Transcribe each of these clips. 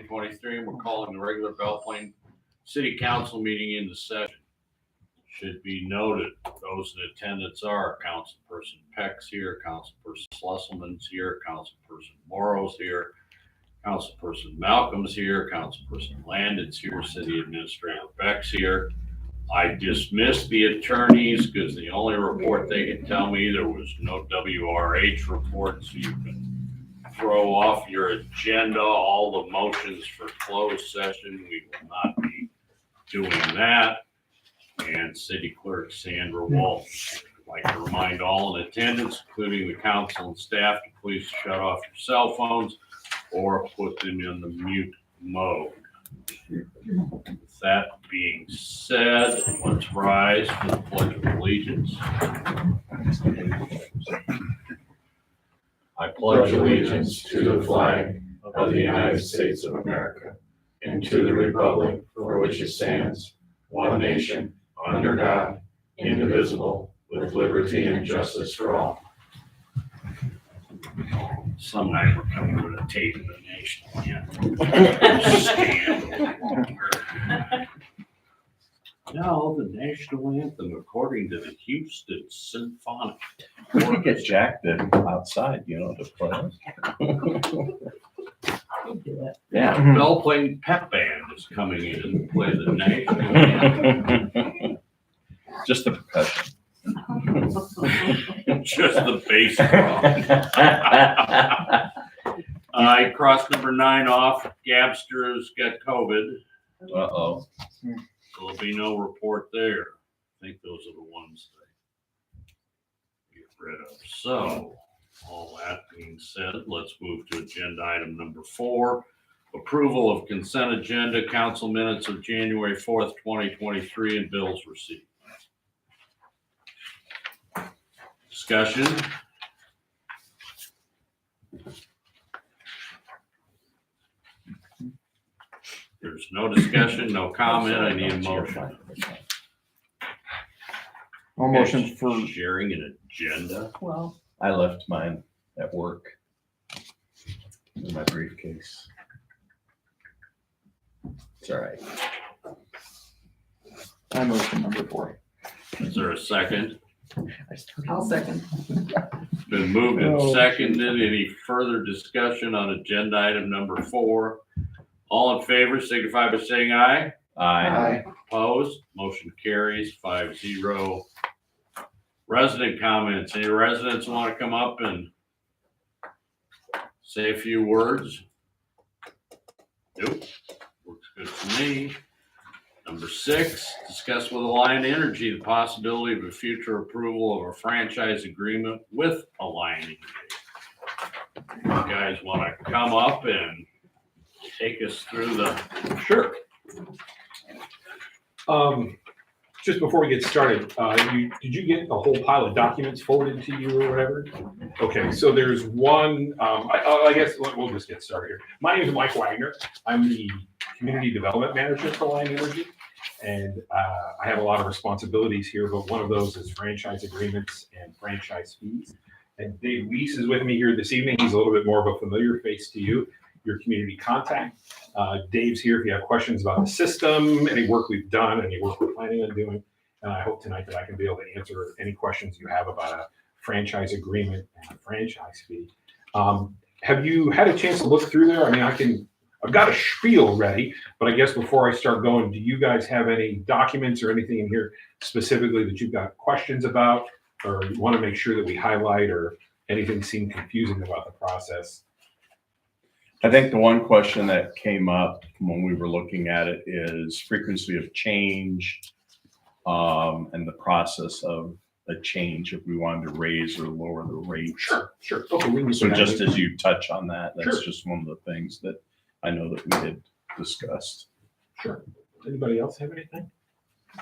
2023, and we're calling the regular Belle Plaine City Council meeting into session. Should be noted, those in attendance are Councilperson Peck's here, Councilperson Schlusselman's here, Councilperson Morrow's here, Councilperson Malcolm's here, Councilperson Landon's here, City Administrator Beck's here. I dismissed the attorneys because the only report they can tell me there was no WRH report, so you can throw off your agenda, all the motions for closed session. We will not be doing that. And City Clerk Sandra Walsh. I'd like to remind all in attendance, including the council and staff, to please shut off your cell phones or put them in the mute mode. With that being said, let's rise for the Pledge of Allegiance. I pledge allegiance to the flag of the United States of America and to the republic for which it stands, one nation, under God, indivisible, with liberty and justice for all. Some night we're coming with a tape of the national anthem. No, the national anthem, according to the Houston Symphonic. We could get Jack to outside, to play. Yeah. Belle Plaine Pep Band is coming in to play the national anthem. Just the percussion. Just the bass drum. I crossed number 9 off. Gabster's got COVID. Uh-oh. So there'll be no report there. I think those are the ones they get rid of. So, all that being said, let's move to agenda item number 4. Approval of consent agenda, council minutes of January 4th, 2023, and bills received. Discussion. There's no discussion, no comment. I need a motion. No motion for, Sharing an agenda. well, I left mine at work in my briefcase. It's all right. I motion number 4. Is there a second? I'll second. Been moved and seconded. Any further discussion on agenda item number 4? All in favor signify by saying aye. Aye. Opposed? Motion carries 5-0. Resident comments. Any residents want to come up and say a few words? Nope. Works good for me. Number 6, discuss with Alliant Energy the possibility of a future approval of a franchise agreement with Alliant Energy. You guys want to come up and take us through the... Sure. Just before we get started, did you get a whole pile of documents forwarded to you or whatever? Okay, so there's one, I guess we'll just get started here. My name is Mike Wagner. I'm the Community Development Manager for Alliant Energy. And I have a lot of responsibilities here, but one of those is franchise agreements and franchise fees. And Dave Weiss is with me here this evening. He's a little bit more of a familiar face to you, your community contact. Dave's here if you have questions about the system, any work we've done, any work we're planning on doing. And I hope tonight that I can be able to answer any questions you have about a franchise agreement and a franchise fee. Have you had a chance to look through there? I mean, I've got a spiel ready, but I guess before I start going, do you guys have any documents or anything in here specifically that you've got questions about, or you want to make sure that we highlight, or anything seemed confusing about the process? I think the one question that came up when we were looking at it is frequency of change, and the process of a change if we wanted to raise or lower the rate. Sure. Okay, we can So just as you touch on that, that's Sure. just one of the things that I know that we had discussed. Sure. Anybody else have anything? I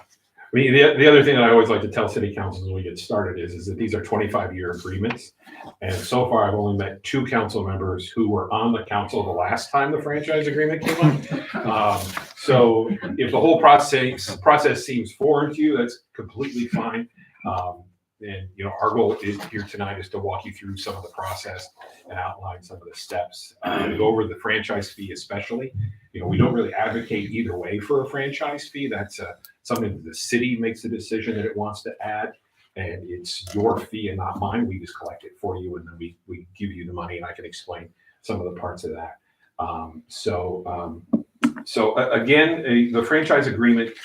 mean, the other thing that I always like to tell city councils when we get started is that these are 25-year agreements. And so far, I've only met 2 council members who were on the council the last time the franchise agreement came up. So if the whole process seems foreign to you, that's completely fine. And, you know, our goal is here tonight is to walk you through some of the process and outline some of the steps. To go over the franchise fee especially. You know, we don't really advocate either way for a franchise fee. That's something that the city makes a decision that it wants to add. And it's your fee and not mine. We just collect it for you and then we give you the money and I can explain some of the parts of that. Again, the franchise agreement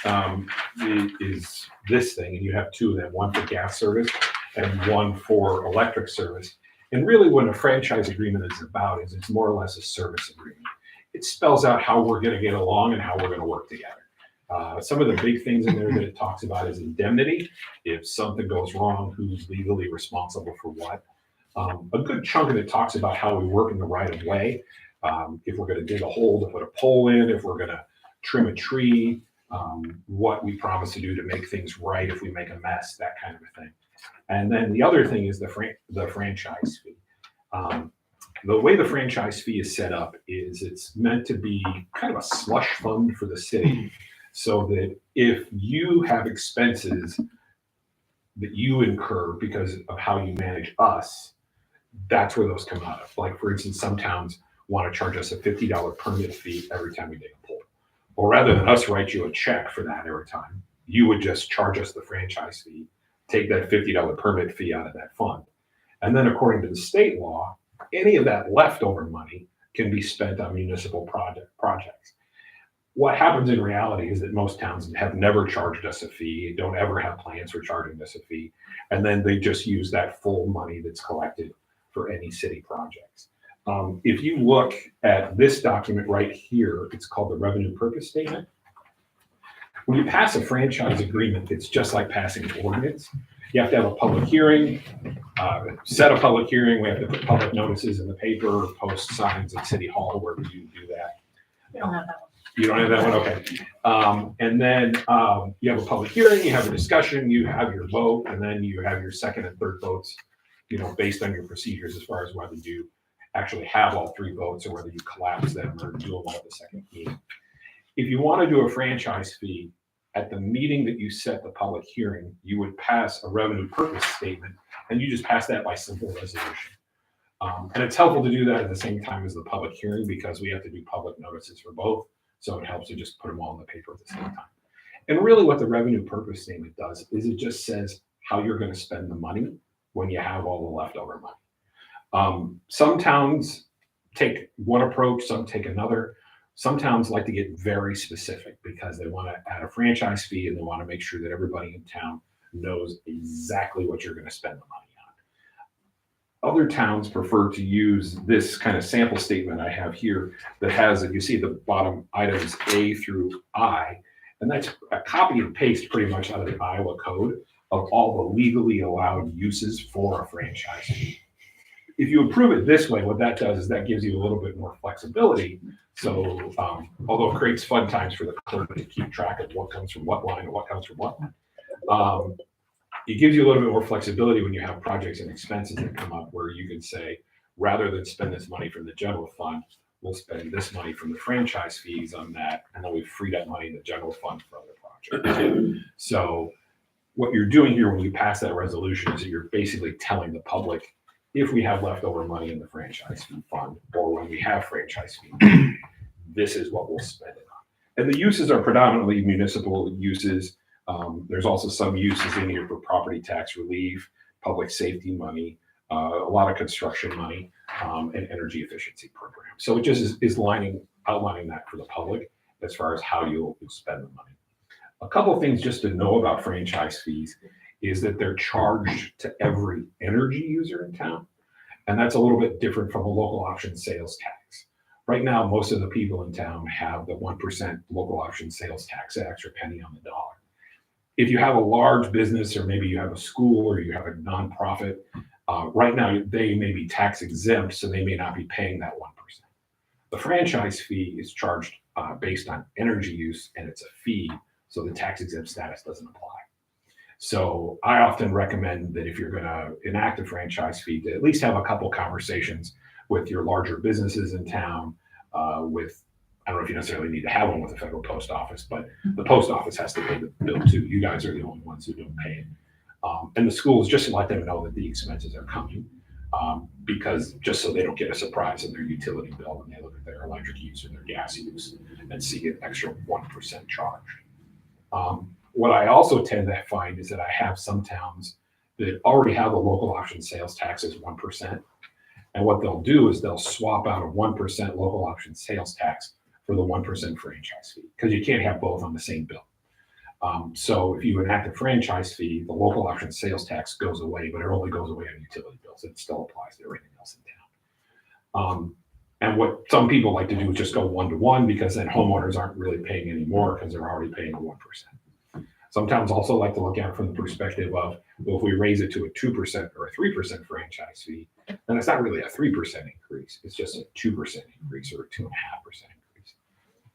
is this thing, and you have two of them, one for gas service and one for electric service. And really what a franchise agreement is about is it's more or less a service agreement. It spells out how we're going to get along and how we're going to work together. Some of the big things in there that it talks about is indemnity. If something goes wrong, who's legally responsible for what? A good chunk of it talks about how we work in the right of way. If we're going to dig a hole to put a pole in, if we're going to trim a tree, what we promise to do to make things right if we make a mess, that kind of a thing. And then the other thing is the franchise fee. The way the franchise fee is set up is it's meant to be kind of a slush fund for the city, so that if you have expenses that you incur because of how you manage us, that's where those come out of. Like, for instance, some towns want to charge us a $50 permit fee every time we dig a pole. Or rather than us write you a check for that every time, you would just charge us the franchise fee, take that $50 permit fee out of that fund. And then according to the state law, any of that leftover money can be spent on municipal projects. What happens in reality is that most towns have never charged us a fee, don't ever have plans for charging us a fee, and then they just use that full money that's collected for any city projects. If you look at this document right here, it's called the revenue purpose statement. When you pass a franchise agreement, it's just like passing an ordinance. You have to have a public hearing, set a public hearing. We have to put public notices in the paper, post signs at City Hall, wherever you do that. We don't have that one. You don't have that one? Okay. And then you have a public hearing, you have a discussion, you have your vote, and then you have your second and third votes, you know, based on your procedures as far as whether you actually have all three votes or whether you collapse them or do them all at the second meeting. If you want to do a franchise fee, at the meeting that you set the public hearing, you would pass a revenue purpose statement, and you just pass that by simple resolution. And it's helpful to do that at the same time as the public hearing because we have to do public notices for both. So it helps to just put them all in the paper at the same time. And really what the revenue purpose statement does is it just says how you're going to spend the money when you have all the leftover money. Some towns take one approach, some take another. Some towns like to get very specific because they want to add a franchise fee and they want to make sure that everybody in town knows exactly what you're going to spend the money on. Other towns prefer to use this kind of sample statement I have here that has, you see the bottom items A through I, and that's a copy and paste pretty much out of the Iowa code of all the legally allowed uses for a franchise fee. If you approve it this way, what that does is that gives you a little bit more flexibility. So although it creates fun times for the clerk to keep track of what comes from what line and what comes from what line, it gives you a little bit more flexibility when you have projects and expenses that come up where you can say, rather than spend this money from the general fund, we'll spend this money from the franchise fees on that, and then we free that money in the general fund for other projects. So what you're doing here when you pass that resolution is that you're basically telling the public, if we have leftover money in the franchise fee fund, or when we have franchise fee, this is what we'll spend it on. And the uses are predominantly municipal uses. There's also some uses in here for property tax relief, public safety money, a lot of construction money, and energy efficiency programs. So it just is outlining that for the public as far as how you'll spend the money. A couple of things just to know about franchise fees is that they're charged to every energy user in town. And that's a little bit different from a local option sales tax. Right now, most of the people in town have the 1% local option sales tax, that extra penny on the dollar. If you have a large business, or maybe you have a school, or you have a nonprofit, right now they may be tax exempt, so they may not be paying that 1%. The franchise fee is charged based on energy use, and it's a fee, so the tax exempt status doesn't apply. So I often recommend that if you're going to enact a franchise fee, to at least have a couple conversations with your larger businesses in town, I don't know if you necessarily need to have one with the federal post office, but the post office has to pay the bill too. You guys are the only ones who don't pay it. And the schools just let them know that the expenses are coming, because just so they don't get a surprise in their utility bill when they look at their electric use or their gas use and see an extra 1% charge. What I also tend to find is that I have some towns that already have a local option sales tax as 1%. And what they'll do is they'll swap out a 1% local option sales tax for the 1% franchise fee, because you can't have both on the same bill. So if you enact a franchise fee, the local option sales tax goes away, but it only goes away on utility bills. It still applies to everything else in town. And what some people like to do is just go 1-to-1, because then homeowners aren't really paying any more because they're already paying 1%. Some towns also like to look at it from the perspective of, well, if we raise it to a 2% or a 3% franchise fee, then it's not really a 3% increase. It's just a 2% increase or a 2.5% increase.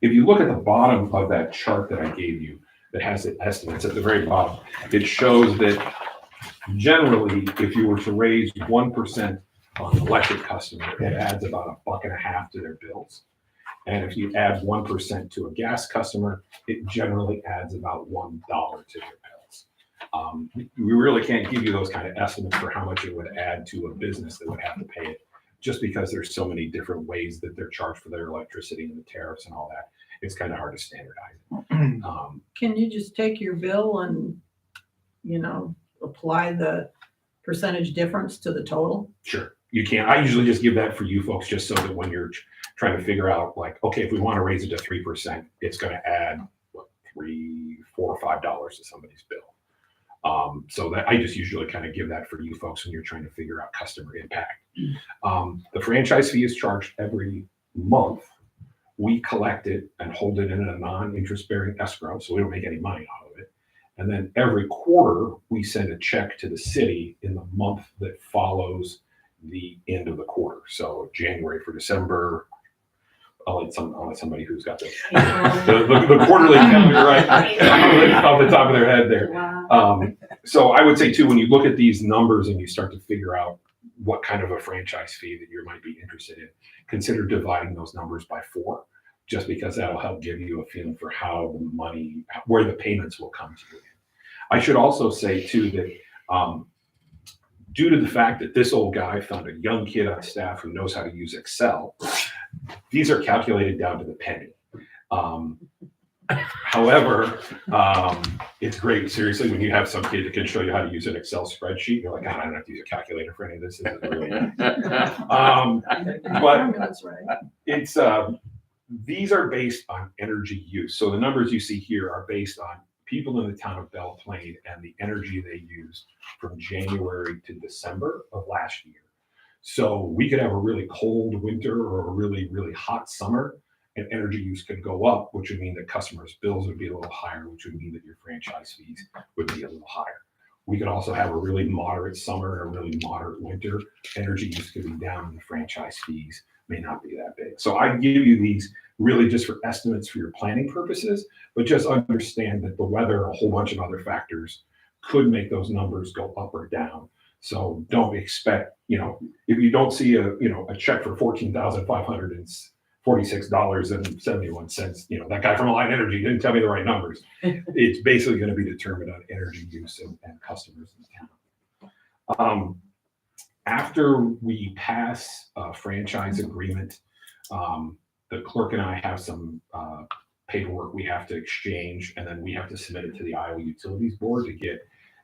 If you look at the bottom of that chart that I gave you, that has the estimates at the very bottom, it shows that generally, if you were to raise 1% on an electric customer, it adds about $1.50 to their bills. And if you add 1% to a gas customer, it generally adds about $1 to their bills. We really can't give you those kind of estimates for how much it would add to a business that would have to pay it, just because there's so many different ways that they're charged for their electricity and the tariffs and all that. It's kind of hard to standardize. Can you just take your bill and, apply the percentage difference to the total? Sure, you can. I usually just give that for you folks, just so that when you're trying to figure out, like, okay, if we want to raise it to 3%, it's going to add $3, $4, or $5 to somebody's bill. So that I just usually kind of give that for you folks when you're trying to figure out customer impact. The franchise fee is charged every month. We collect it and hold it in a non-interest bearing escrow, so we don't make any money out of it. And then every quarter, we send a check to the city in the month that follows the end of the quarter. So January for December. I'll let somebody who's got the quarterly calendar right off the top of their head there. Wow. So I would say too, when you look at these numbers and you start to figure out what kind of a franchise fee that you might be interested in, consider dividing those numbers by 4, just because that'll help give you a feeling for how the money, where the payments will come to you. I should also say too that due to the fact that this old guy found a young kid on staff who knows how to use Excel, these are calculated down to the penny. However, it's great, seriously, when you have some kid that can show you how to use an Excel spreadsheet. You're like, I don't have to use a calculator for any of this. This is really Formula's right. it's these are based on energy use. So the numbers you see here are based on people in the town of Belle Plaine and the energy they used from January to December of last year. So we could have a really cold winter or a really, really hot summer, and energy use could go up, which would mean that customers' bills would be a little higher, which would mean that your franchise fees would be a little higher. We could also have a really moderate summer and a really moderate winter. Energy use could be down, and the franchise fees may not be that big. So I give you these really just for estimates for your planning purposes, but just understand that the weather and a whole bunch of other factors could make those numbers go up or down. So don't expect, if you don't see a check for $14,546.71, that guy from Alliant Energy didn't tell me the right numbers. It's basically going to be determined on energy use and customers in town. After we pass a franchise agreement, the clerk and I have some paperwork we have to exchange, and then we have to submit it to the Iowa Utilities Board to get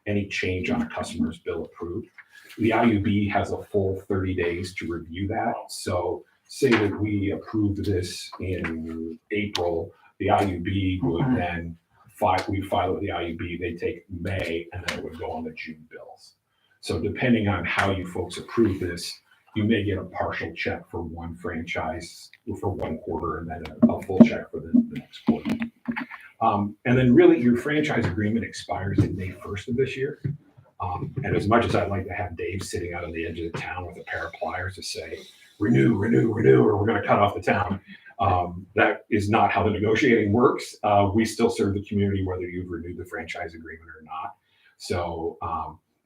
any change on a customer's bill approved. The IUB has a full 30 days to review that. So say that we approved this in April, the IUB would then we file it with the IUB, they take May, and then it would go on the June bills. So depending on how you folks approve this, you may get a partial check for one franchise for one quarter and then a full check for the next quarter. And then really your franchise agreement expires in May 1st of this year. And as much as I'd like to have Dave sitting out on the edge of the town with a pair of pliers to say, renew, or we're going to cut off the town, that is not how the negotiating works. We still serve the community whether you've renewed the franchise agreement or not. So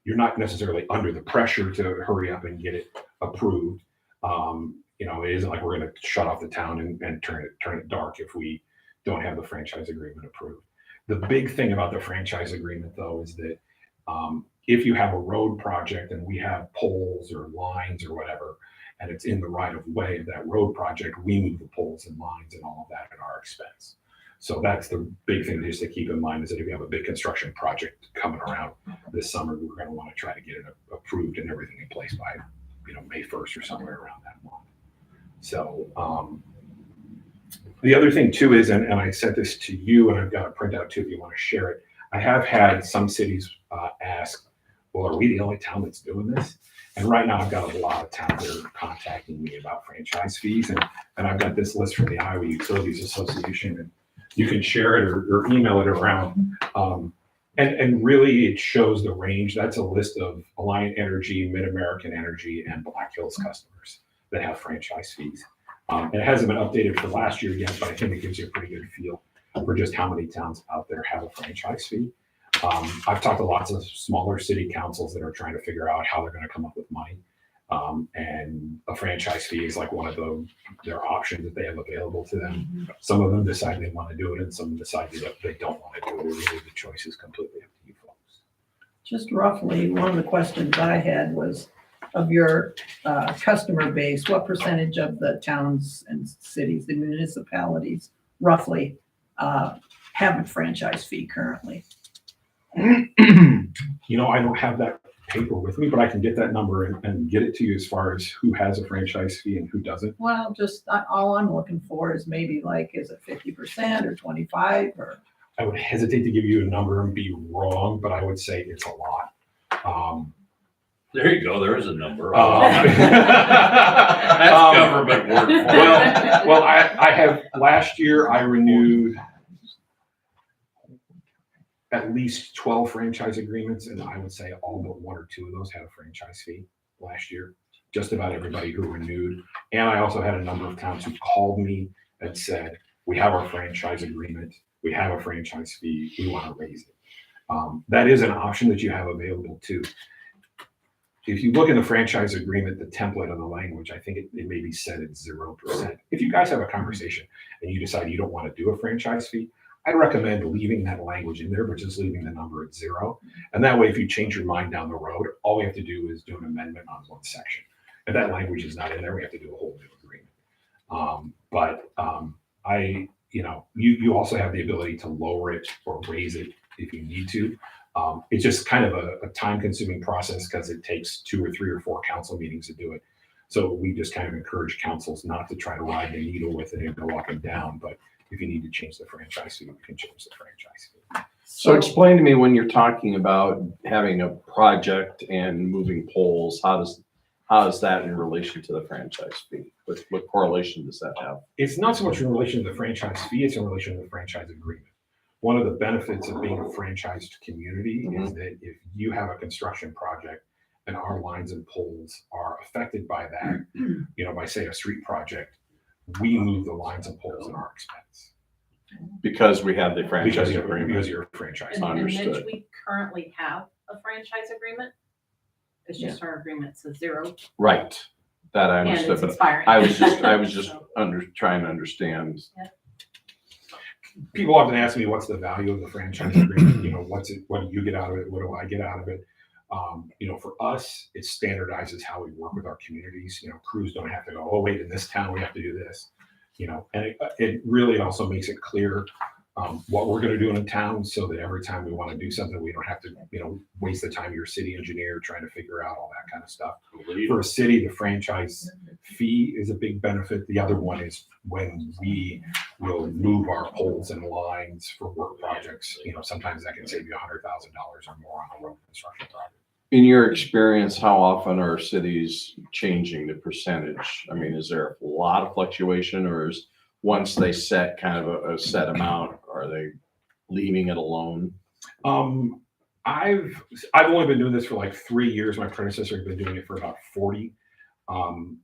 you're not necessarily under the pressure to hurry up and get it approved. It isn't like we're going to shut off the town and turn it dark if we don't have the franchise agreement approved. The big thing about the franchise agreement, though, is that if you have a road project and we have poles or lines or whatever, and it's in the right of way of that road project, we move the poles and lines and all of that at our expense. So that's the big thing just to keep in mind, is that if you have a big construction project coming around this summer, we're going to want to try to get it approved and everything in place by, May 1st or somewhere around that month. So the other thing too is, and I sent this to you, and I've got a printout too if you want to share it. I have had some cities ask, well, are we the only town that's doing this? And right now I've got a lot of towns that are contacting me about franchise fees, and I've got this list from the Iowa Utilities Association, and you can share it or email it around. And really it shows the range. That's a list of Alliant Energy, Mid-American Energy, and Black Hills customers that have franchise fees. It hasn't been updated for last year yet, but I think it gives you a pretty good feel for just how many towns out there have a franchise fee. I've talked to lots of smaller city councils that are trying to figure out how they're going to come up with money. And a franchise fee is like one of their options that they have available to them. Some of them decide they want to do it, and some decide that they don't want to do it. Really, the choice is completely up to you folks. Just roughly, one of the questions I had was, of your customer base, what percentage of the towns and cities, the municipalities, roughly have a franchise fee currently? I don't have that paper with me, but I can get that number and get it to you as far as who has a franchise fee and who doesn't. Well, just all I'm looking for is maybe like, is it 50% or 25 or? I would hesitate to give you a number and be wrong, but I would say it's a lot. There you go. There is a number. That's government word for it. Well, I have, last year I renewed at least 12 franchise agreements, and I would say all but 1 or 2 of those had a franchise fee last year. Just about everybody who renewed. And I also had a number of towns who called me and said, we have our franchise agreement, we have a franchise fee, we want to raise it. That is an option that you have available too. If you look in the franchise agreement, the template of the language, I think it may be set at 0%. If you guys have a conversation and you decide you don't want to do a franchise fee, I'd recommend leaving that language in there, but just leaving the number at 0. And that way, if you change your mind down the road, all we have to do is do an amendment on one section. If that language is not in there, we have to do a whole new agreement. You also have the ability to lower it or raise it if you need to. It's just kind of a time-consuming process because it takes 2 or 3 or 4 council meetings to do it. So we just kind of encourage councils not to try to ride the needle with it and go up and down. But if you need to change the franchise fee, you can change the franchise fee. So explain to me, when you're talking about having a project and moving poles, how is that in relation to the franchise fee? What correlation does that have? It's not so much in relation to the franchise fee, it's in relation to the franchise agreement. One of the benefits of being a franchised community is that if you have a construction project and our lines and poles are affected by that, by say a street project, we move the lines and poles at our expense. Because we have the franchise agreement. Because you're a franchise. And Understood. Mitch, we currently have a franchise agreement. It's just our agreement says 0. Right. That I And understood, it's but expiring. I was just trying to understand. People often ask me, what's the value of the franchise agreement? What do you get out of it? What do I get out of it? For us, it standardizes how we work with our communities. Crews don't have to go, oh, wait, in this town, we have to do this. And it really also makes it clear what we're going to do in a town, so that every time we want to do something, we don't have to, waste the time of your city engineer trying to figure out all that kind of stuff. For a city, the franchise fee is a big benefit. The other one is when we will move our poles and lines for work projects. Sometimes that can save you $100,000 or more on a road construction project. In your experience, how often are cities changing the percentage? I mean, is there a lot of fluctuation, or is once they set kind of a set amount, are they leaving it alone? I've only been doing this for like 3 years. My predecessor had been doing it for about 40.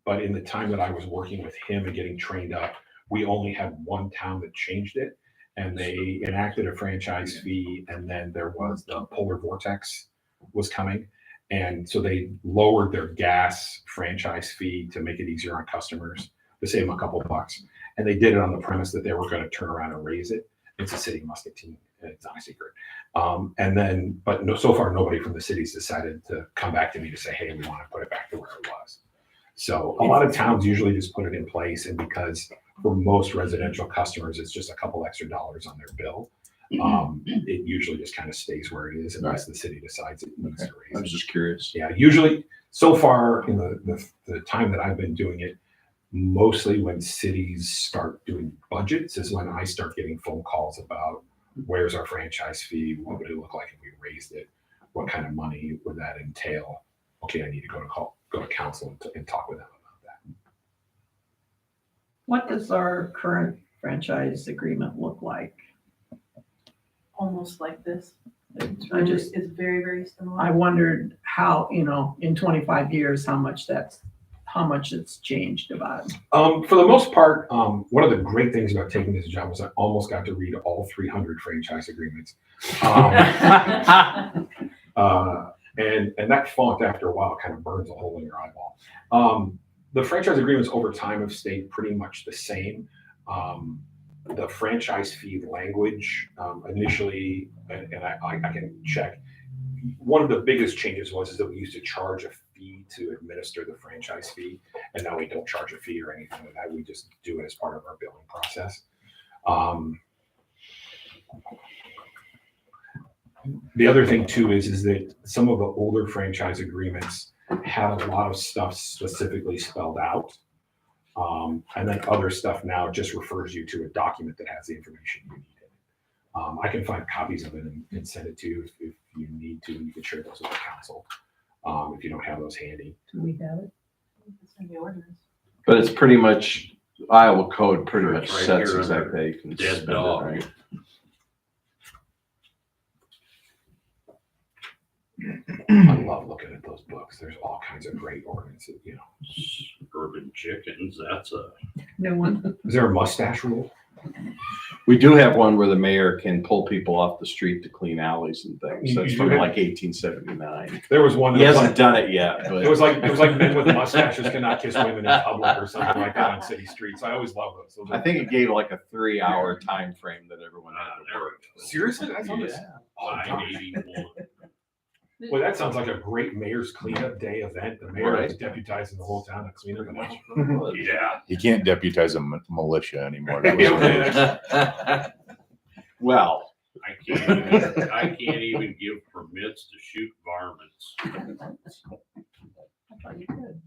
But in the time that I was working with him and getting trained up, we only had one town that changed it, and they enacted a franchise fee. And then there was the polar vortex was coming. And so they lowered their gas franchise fee to make it easier on customers, to save them a couple bucks. And they did it on the premise that they were going to turn around and raise it. It's a city muscatine. It's not a secret. And then, but no, so far, nobody from the cities decided to come back to me to say, hey, we want to put it back to where it was. So a lot of towns usually just put it in place, and because for most residential customers, it's just a couple extra dollars on their bill. It usually just kind of stays where it is unless the city decides it needs to I raise was it. just curious. Yeah, usually, so far in the time that I've been doing it, mostly when cities start doing budgets is when I start getting phone calls about where's our franchise fee, what would it look like if we raised it, what kind of money would that entail? Okay, I need to go to council and talk with them about that. What does our current franchise agreement look like? Almost like this. It's I just- it's very, very similar. I wondered how, in 25 years, how much it's changed about it. For the most part, one of the great things about taking this job was I almost got to read all 300 franchise agreements. And that font after a while kind of burns a hole in your eyeball. The franchise agreements over time have stayed pretty much the same. The franchise fee language initially, and I can check, one of the biggest changes is that we used to charge a fee to administer the franchise fee, and now we don't charge a fee or anything like that. We just do it as part of our billing process. The other thing too is that some of the older franchise agreements had a lot of stuff specifically spelled out. And then other stuff now just refers you to a document that has the information you need in it. I can find copies of it and send it to you if you need to. You can share those with the council if you don't have those handy. Do we have it? It's in the ordinance. But it's pretty much, Iowa code pretty much Right sets here exactly under how you can dead spend it, dog. right? I love looking at those books. There's all kinds of great ordinances, Urban chickens, that's a, New one? Is there a mustache rule? We do have one where the mayor can pull people off the street to clean alleys and things. You- That's you from have- like 1879. There was one. He that was hasn't done it yet, but It was like men with mustaches cannot kiss women in public or something like that on city streets. I always love those. Those I think it gave like a 3-hour time frame that everyone had to there work. we go. Seriously, that's on this. Yeah. Oh, gosh. 981. Well, that sounds like a great mayor's cleanup day event. The mayor is Right. deputizing the whole town to clean up. Yeah. You can't deputize a militia anymore. Well, I can't even give permits to shoot varmints. I thought you could.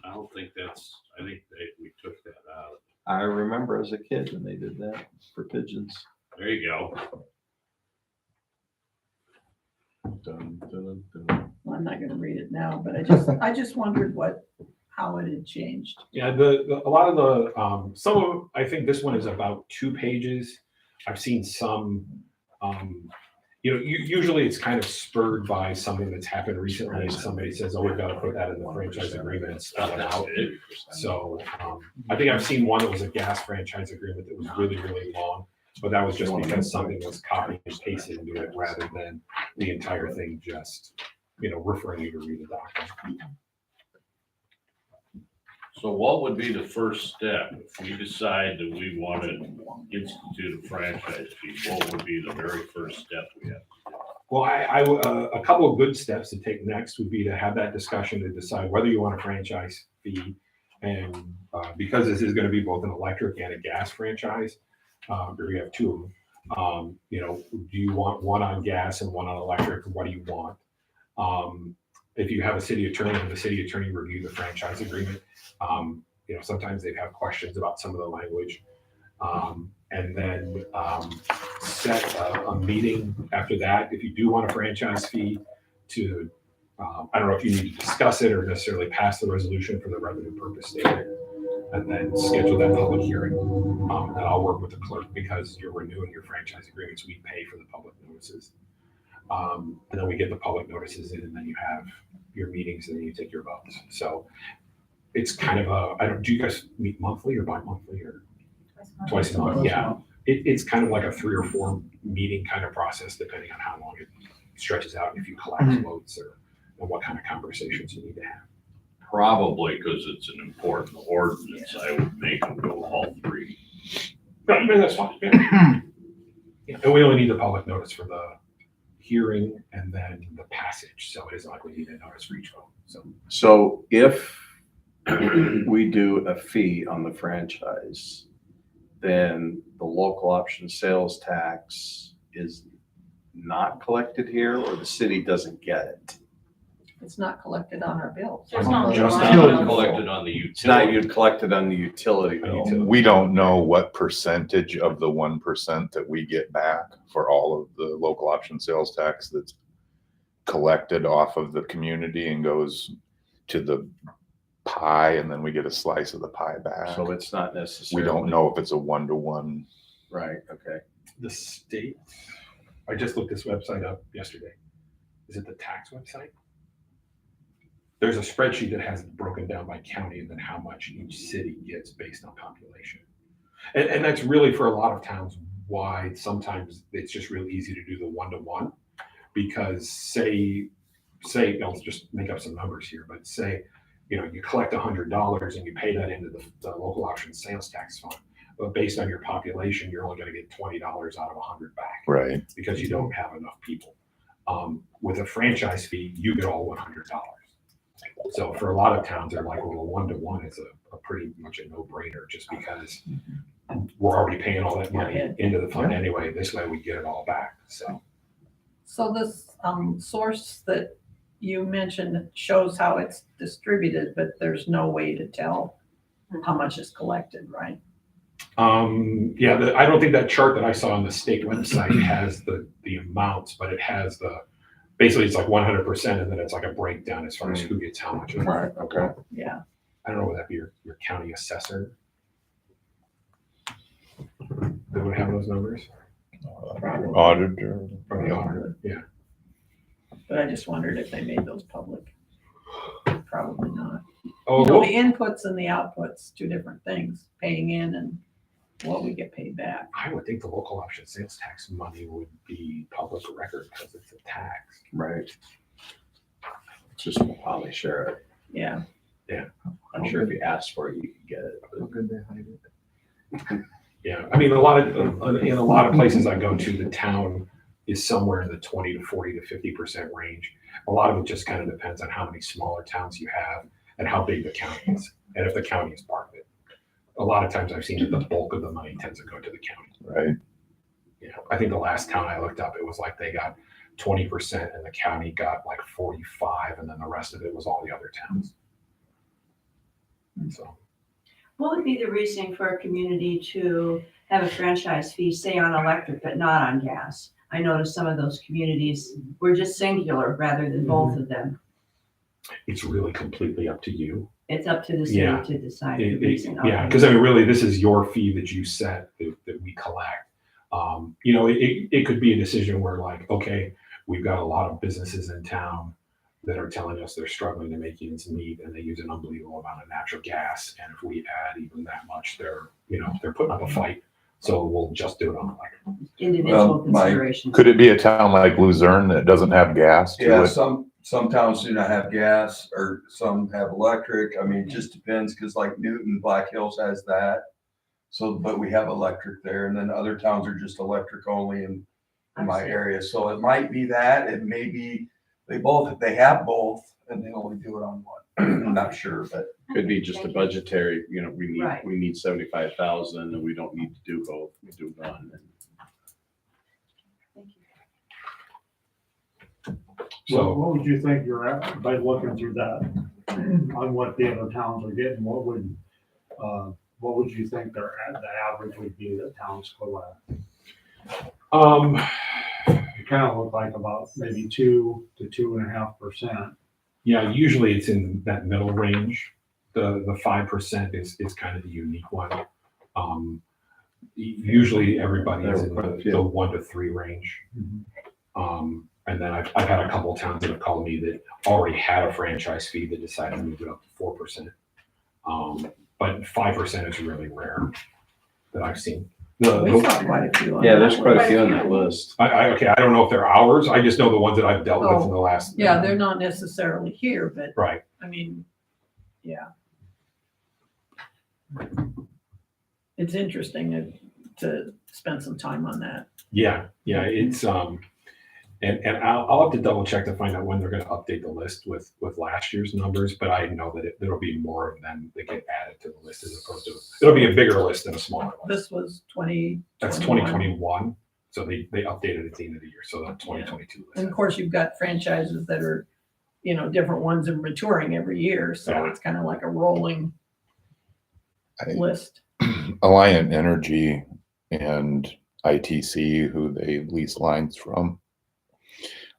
I don't think I think we took that out. I remember as a kid when they did that for pigeons. There you go. Dun, dun, dun. Well, I'm not gonna read it now, but I just wondered how it had changed. Yeah, a lot of the some of I think this one is about 2 pages. I've seen some. Usually it's kind of spurred by something that's happened recently, and somebody says, "Oh, we've got to put that in the franchise agreement and spell it out." So I think I've seen one that was a gas franchise agreement that was really, really long, but that was just because something was copied and pasted into it rather than the entire thing just, referring you to read the document. So what would be the first step if we decide that we want to institute a franchise fee? What would be the very first step we have? Well, a couple of good steps to take next would be to have that discussion to decide whether you want a franchise fee. And because this is going to be both an electric and a gas franchise, we have 2 of them. Do you want one on gas and one on electric? What do you want? If you have a city attorney, have the city attorney review the franchise agreement. Sometimes they have questions about some of the language. And then set a meeting after that. If you do want a franchise fee to, I don't know if you need to discuss it or necessarily pass the resolution for the revenue purpose statement. And then schedule that public hearing. And I'll work with the clerk because you're renewing your franchise agreements. We pay for the public notices. And then we get the public notices in, and then you have your meetings, and then you take your votes. So it's kind of do you guys meet monthly or bi-monthly or twice a month? Yeah. It's kind of like a 3 or 4 meeting kind of process, depending on how long it stretches out, and if you collapse votes or what kind of conversations you need to have. Probably because it's an important ordinance, I would make them go all 3. Right, that's fine. Yeah. Yeah, and we only need the public notice for the hearing and then the passage, so it isn't like we need a notice for each vote, so. So if we do a fee on the franchise, then the local option sales tax is not collected here, or the city doesn't get it? It's not collected on our bills. There's not Just a lot not of- Collected on the It's not utility. you collected on the utility bill. We don't know what percentage of the 1% that we get back for all of the local option sales tax that's collected off of the community and goes to the pie, and then we get a slice of the pie back. So it's not We necessarily. don't know if it's a 1-to-1. Right, okay. The state, I just looked this website up yesterday. Is it the tax website? There's a spreadsheet that has it broken down by county and then how much each city gets based on population. And that's really for a lot of towns why sometimes it's just real easy to do the 1-to-1. Because say, I'll just make up some numbers here, but say, you collect $100 and you pay that into the local option sales tax fund. But based on your population, you're only gonna get $20 out of 100 back. Right. Because you don't have enough people. With a franchise fee, you get all $100. So for a lot of towns, they're like, well, a 1-to-1 is a pretty much a no-brainer, just because we're already paying all that money into the fund anyway. This way we get it all back, so. So this source that you mentioned shows how it's distributed, but there's no way to tell how much is collected, right? Yeah, I don't think that chart that I saw on the state website has the amounts, but it has basically it's like 100%, and then it's like a breakdown as far as who gets how much. Right, okay. Yeah. I don't know, would that be your county assessor? They would have those numbers Probably. Auditor. from the auditor, yeah. But I just wondered if they made those public. Probably not. Oh, The well, inputs and the outputs, two different things, paying in and what we get paid back. I would think the local option sales tax money would be public record because it's a tax. Right. Just we'll probably share it. Yeah. I'm sure if you ask for it, you can get it. but- Yeah, I mean, in a lot of places I go to, the town is somewhere in the 20 to 40 to 50% range. A lot of it just kind of depends on how many smaller towns you have and how big the county is, and if the county is part of it. A lot of times I've seen that the bulk of the money tends to go to the county. Right. I think the last town I looked up, it was like they got 20% and the county got like 45, and then the rest of it was all the other towns. So. What would be the reasoning for a community to have a franchise fee, say on electric, but not on gas? I noticed some of those communities were just singular rather than both of them. It's really completely up to you. It's up to the Yeah. city to decide the reason. Yeah, Okay. because I mean, really, this is your fee that you set that we collect. It could be a decision where like, okay, we've got a lot of businesses in town that are telling us they're struggling to make ends meet, and they use an unbelievable amount of natural gas. And if we add even that much, they're putting up a fight. So we'll just do it on electric. Individual Well, Mike, considerations. Could it be a town like Luzerne that doesn't have gas to Yeah, it? some towns do not have gas, or some have electric. I mean, it just depends, because like Newton, Black Hills has that. So, but we have electric there, and then other towns are just electric only in my area. So it might be that, it may be, they have both, and they only do it on one. I'm not sure, but Could be just a budgetary, Right. we need 75,000 and we don't need to do both, we do one. Thank you. So What would you think you're at, by looking through that, on what the other towns are getting, what would you think the average would be that towns go at? It kind of looked like about maybe 2 to 2.5%. yeah, usually it's in that middle range. The 5% is kind of the unique one. Usually everybody is in the 1 to 3 range. And then I've had a couple of towns that have called me that already had a franchise fee that decided to move it up to 4%. But 5% is really rare that I've seen. We saw quite a few on Yeah, that there's quite a one. few on that list. I don't know if they're ours. I just know the ones that I've dealt with in the last. Yeah, they're not necessarily here, but Right. I mean, yeah. It's interesting. to spend some time on that. Yeah, it's, and I'll have to double check to find out when they're gonna update the list with last year's numbers, but I know that there'll be more of them that get added to the list as opposed to, it'll be a bigger list than a smaller one. This was 2021. That's 2021, so they updated at the end of the year, so that's 2022 And of list. course, you've got franchises that are, different ones are maturing every year, so Yeah. it's kind of like a rolling list. Alliant Energy and ITC, who they lease lines from,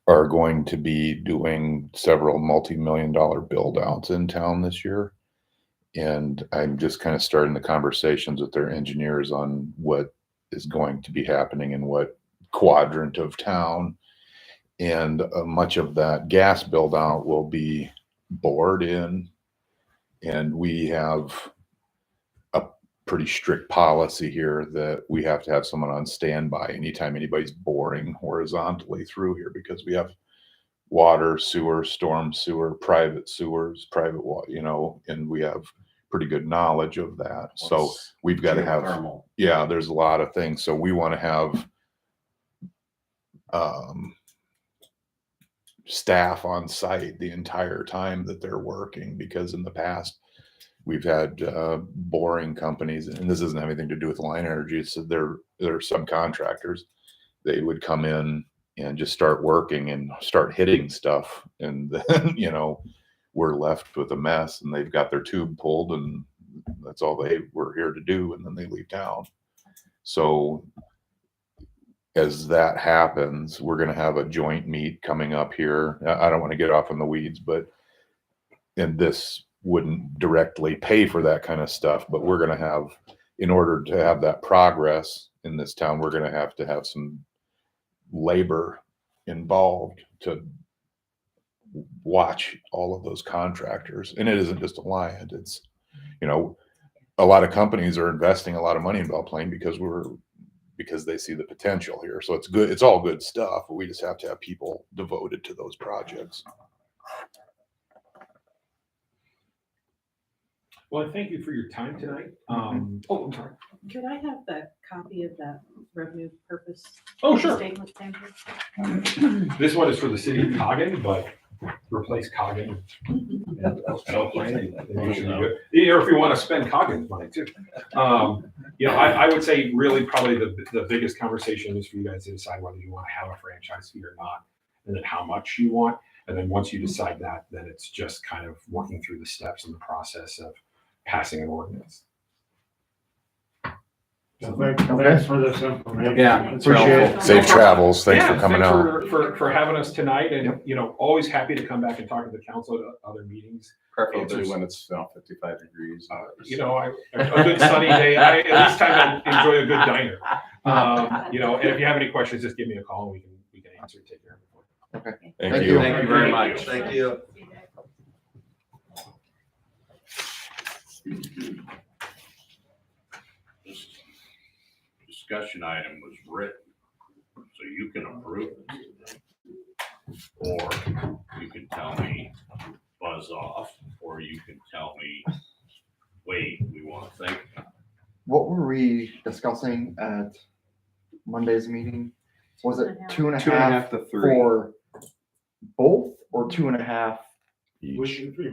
are going to be doing several multi-million-dollar build outs in town this year. And I'm just kind of starting the conversations with their engineers on what is going to be happening in what quadrant of town. And much of that gas build out will be bored in. And we have a pretty strict policy here that we have to have someone on standby anytime anybody's boring horizontally through here, because we have water, sewer, storm sewer, private sewers, private water, and we have pretty good knowledge of that. So we've got to have, Geothermal. yeah, there's a lot of things. So we want to have staff on site the entire time that they're working, because in the past we've had boring companies, and this doesn't have anything to do with Line Energy. It's they're subcontractors. They would come in and just start working and start hitting stuff, and then we're left with a mess, and they've got their tube pulled, and that's all they were here to do, and then they leave town. So as that happens, we're going to have a joint meet coming up here. I don't want to get off in the weeds, and this wouldn't directly pay for that kind of stuff, but we're going to have, in order to have that progress in this town, we're going to have some labor involved to watch all of those contractors. And it isn't just Alliant. It's, a lot of companies are investing a lot of money in Belle Plaine because they see the potential here. So it's good. It's all good stuff, but we just have to have people devoted to those projects. Well, thank you for your time tonight. I'm sorry. Could I have the copy of that revenue purpose? Oh, sure. Statement, Andrew? This one is for the city of Coggan, but replace Coggan. Belle Plaine, and it should be good. Or if you want to spend Coggan's money too. I would say really probably the biggest conversation is for you guys to decide whether you want to have a franchise fee or not, and then how much you want. And then once you decide that, then it's just kind of working through the steps in the process of passing an ordinance. So thanks for this information. Yeah, it's Appreciate helpful. it. Safe travels. Thanks Yeah, for coming out. For having us tonight, and always happy to come back and talk to the council at other meetings. Preferably when it's 55 degrees. A good sunny day. I at least time to enjoy a good diner. And if you have any questions, just give me a call and we can answer and take care of it. Thank you. Thank you very much. Thank you. This discussion item was written, so you can approve it. Or you can tell me buzz off, or you can tell me, wait, we want to think. What were we discussing at Monday's meeting? Was it 2.5 2.5 to 3. for both or 2.5? It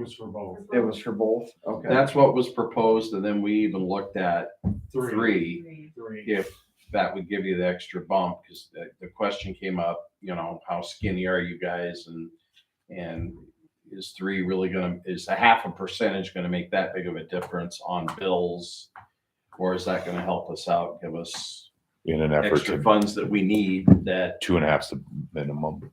was for both. It was for both. Okay. That's what was proposed, and then we even looked at 3, Three. if that would give you the extra bump, because the question came up, how skinny are you guys, and is 3 really is a 0.5% gonna make that big of a difference on bills, or is that gonna help us out, give us In an effort extra to funds that we need that 2.5's the minimum.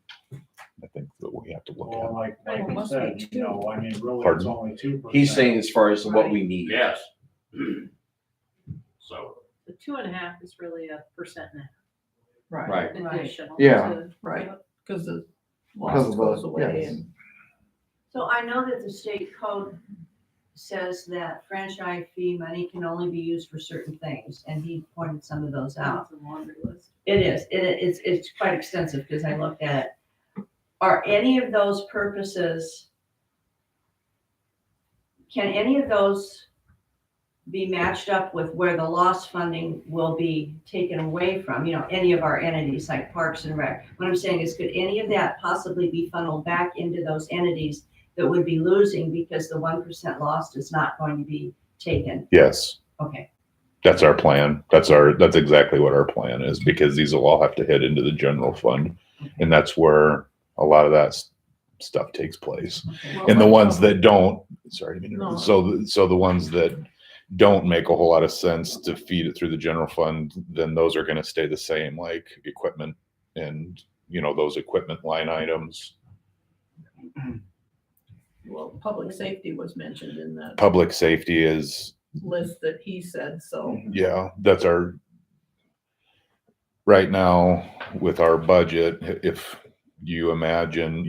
I think that we have to look Well, at. like It you must said, be two. really it's Pardon? only 2%. he's saying as far as what we need. Yes. So, The 2.5 is really 1.5% Right, Right. additional. Yeah. to- right, because the Because loss of goes the- away yes. and So I know that the state code says that franchise fee money can only be used for certain things, and he pointed some of those out. It's a laundry list. It is, it's quite extensive because I looked at it. Are any of those purposes, can any of those be matched up with where the lost funding will be taken away from, any of our entities like Parks and Rec. What I'm saying is, could any of that possibly be funneled back into those entities that would be losing because the 1% lost is not going to be taken? Yes, Okay, that's our plan. That's exactly what our plan is, because these will all have to head into the general fund. And that's where a lot of that stuff takes place. well, And the ones that don't, sorry, No. so the ones that don't make a whole lot of sense to feed it through the general fund, then those are going to stay the same, like equipment and, those equipment line items. Well, public safety was mentioned in that Public safety is, list that he said, so. yeah, that's right now with our budget, if you imagine,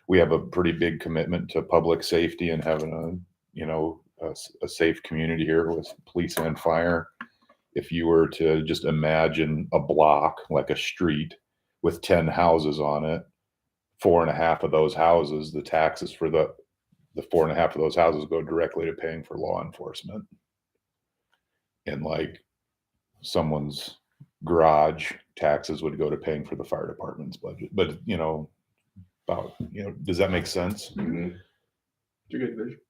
we have a pretty big commitment to public safety and having a safe community here with police and fire. If you were to just imagine a block, like a street with 10 houses on it, 4.5 of those houses, the taxes for the 4.5 of those houses go directly to paying for law enforcement. And like someone's garage taxes would go to paying for the fire department's budget. But, does that make sense? Mhm. It's a good vision.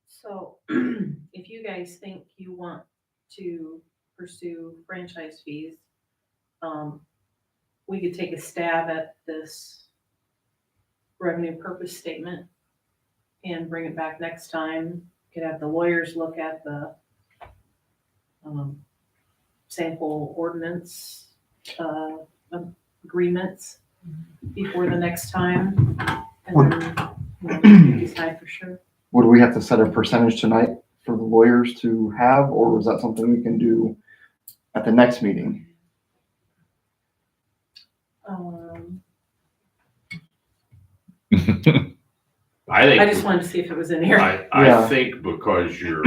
So if you guys think you want to pursue franchise fees, we could take a stab at this revenue purpose statement and bring it back next time. Could have the lawyers look at the sample ordinance agreements before the next time, and then decide for sure. Would we have to set a percentage tonight for the lawyers to have, or was that something we can do at the next meeting? I just wanted to see if it was in here. I Yeah. think because your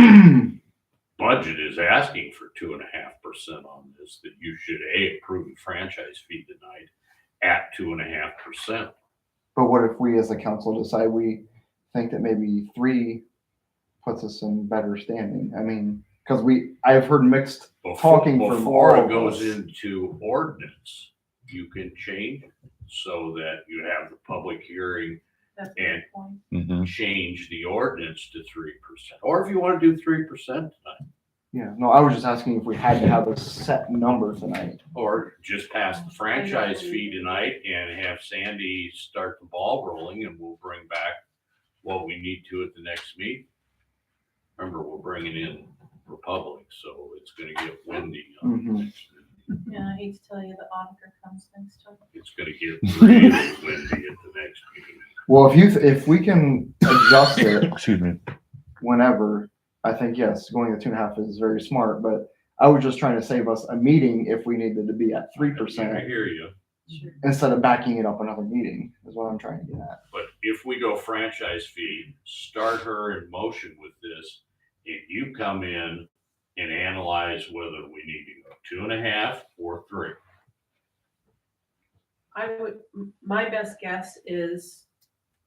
budget is asking for 2.5% on this, that you should approve the franchise fee tonight at 2.5%. But what if we as a council decide we think that maybe 3 puts us in better standing? I mean, because I've heard mixed talking from Before all it of goes us. into ordinance, you can change it so that you have the public hearing That's and the point. Mm-hmm. change the ordinance to 3%. Or if you want to do 3% tonight, Yeah, no, I was just asking if we had to have a set number tonight. or just pass the franchise fee tonight and have Sandy start the ball rolling, and we'll bring back what we need to at the next meeting. Remember, we're bringing in Republic, so it's gonna get windy on the Mhm. next meeting. Yeah, I hate to tell you, the auditor comes next time. It's gonna get really windy at the next meeting. Well, if we can adjust it Excuse me. whenever, I think, yes, going to 2.5 is very smart, but I was just trying to save us a meeting if we needed to be at I 3% hear you, Sure. instead of backing it up another meeting, is what I'm trying to get at. but if we go franchise fee, start her in motion with this, and you come in and analyze whether we need to go 2.5 or 3. My best guess is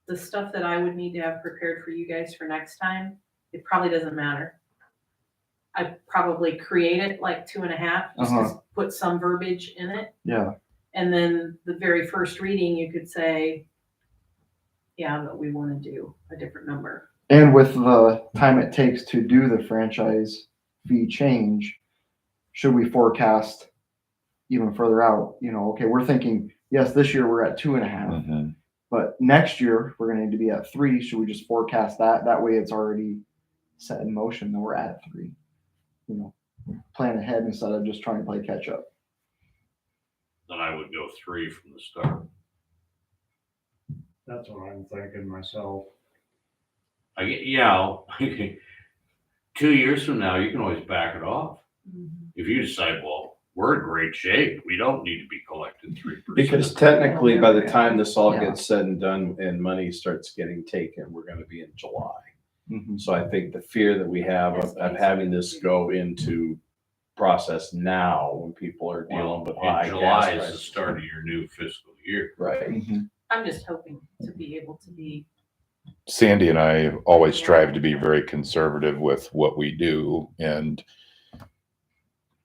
the stuff that I would need to have prepared for you guys for next time, it probably doesn't matter. I'd probably create it like 2.5, just to put some verbiage in it. Yeah, And then the very first reading, you could say, yeah, but we want to do a different number. and with the time it takes to do the franchise fee change, should we forecast even further out? Okay, we're thinking, yes, this year we're at 2.5. Mm-hmm. But next year, we're gonna need to be at 3. Should we just forecast that? That way it's already set in motion that we're at 3. Plan ahead instead of just trying to play catch up. Then I would go 3 from the start. That's what I'm thinking myself. Yeah, 2 years from now, you can always back it off. If you decide, well, we're in great shape, we don't need to be collecting 3%. Because technically, by the time this all Yeah. gets said and done and money starts getting taken, we're gonna be in July. Mhm. So I think the fear that we have of having this go into process now, when people are dealing with high In gas July is the prices. start of your new fiscal year. Right. Mhm. I'm just hoping to be able to be Sandy and I always strive to be very conservative with what we do, and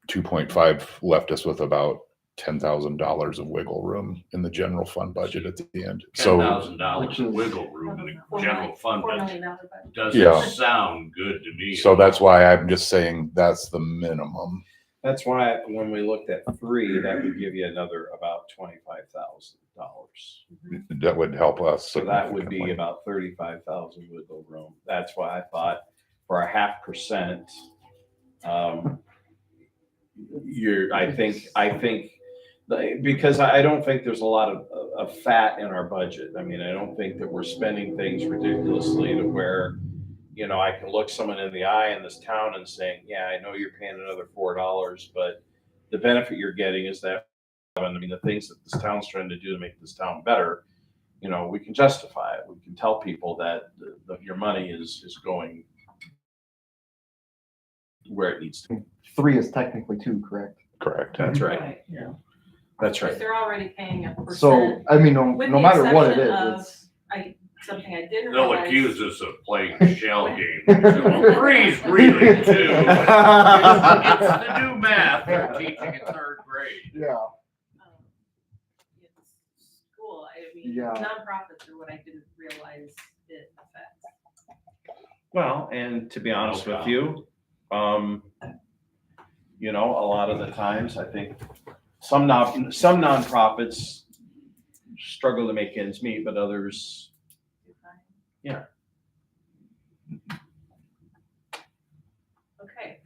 2.5 left us with about $10,000 of wiggle room in the general fund budget at the end. So $10,000 of wiggle room in the general fund $4 budget million budget. doesn't Yeah. sound good to me. so that's why I'm just saying that's the minimum. That's why when we looked at 3, that would give you another about $25,000. That would help us. So that would be significantly. about 35,000 wiggle room. That's why I thought for a 0.5%, I think, because I don't think there's a lot of fat in our budget. I mean, I don't think that we're spending things ridiculously to where, you know, I can look someone in the eye in this town and saying, yeah, I know you're paying another $4, but the benefit you're getting is that, I mean, the things that this town's trying to do to make this town better, you know, we can justify it. We can tell people that your money is going where it needs to be. 3 is technically 2, correct? Correct. That's right. Yeah. That's Because right. they're already paying a So, percent. I mean, no With no the matter what it exception is, of- it's. Something I didn't They'll realize. accuse us of playing shell games. Well, 3's really 2. It's the new math they're teaching in 3rd grade. Yeah, It's school, I mean, Yeah. nonprofits are what I didn't realize it affects. Well, and to be honest with you, you know, a lot of the times, I think some nonprofits struggle to make ends meet, but others, yeah. Okay,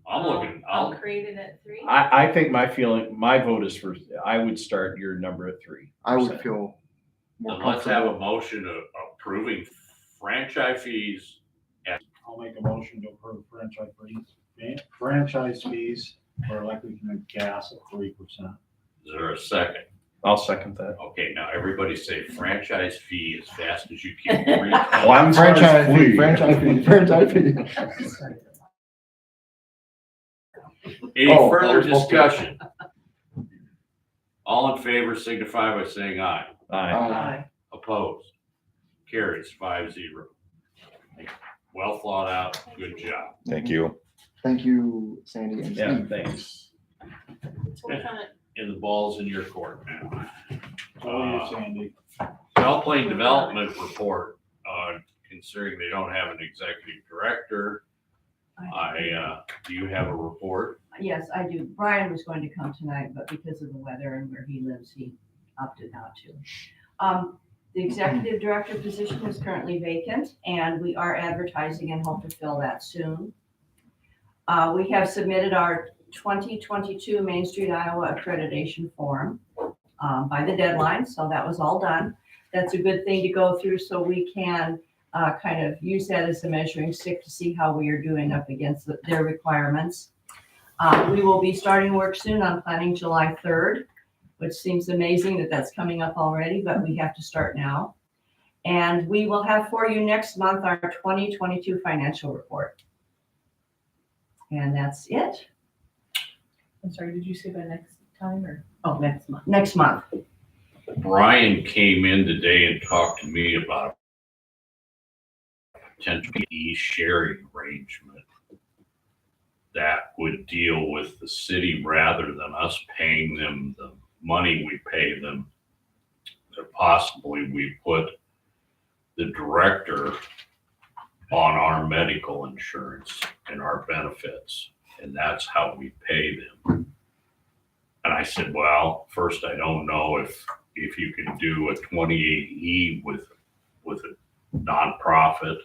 I'm looking, I'll create it at 3. I think my vote is for, I would start your number at 3. I would feel more then let's have a comfortable. motion of approving franchise fees. I'll make a motion to approve franchise fees for electric and gas at 3%. Is there a second? I'll second that. Okay, now everybody say franchise fee as fast as you can. 3 One Franchise fee, fee. franchise fee, franchise fee. Any Oh, further okay. discussion? All in favor signify by saying aye. Aye. Opposed? Carries 5-0. Well thought out, good job. Thank you. Thank you, Sandy and Yeah, Steve. thanks. So we're trying to- And the ball's in your court now. Oh, you, Sandy. Belle Plaine Development Report, considering they don't have an executive director, do you have a report? Yes, I do. Brian was going to come tonight, but because of the weather and where he lives, he opted not to. The executive director position is currently vacant, and we are advertising and hope to fill that soon. We have submitted our 2022 Main Street Iowa accreditation form by the deadline, so that was all done. That's a good thing to go through so we can kind of use that as a measuring stick to see how we are doing up against their requirements. We will be starting work soon on planning July 3rd, which seems amazing that that's coming up already, but we have to start now. And we will have for you next month our 2022 financial report. And that's it. I'm sorry, did you say by next time or? Oh, next month. Next month. Brian came in today and talked to me about a potential sharing arrangement that would deal with the city rather than us paying them the money we pay them. That possibly we put the director on our medical insurance and our benefits, and that's how we pay them. And I said, well, first, I don't know if you can do a 28E with a nonprofit.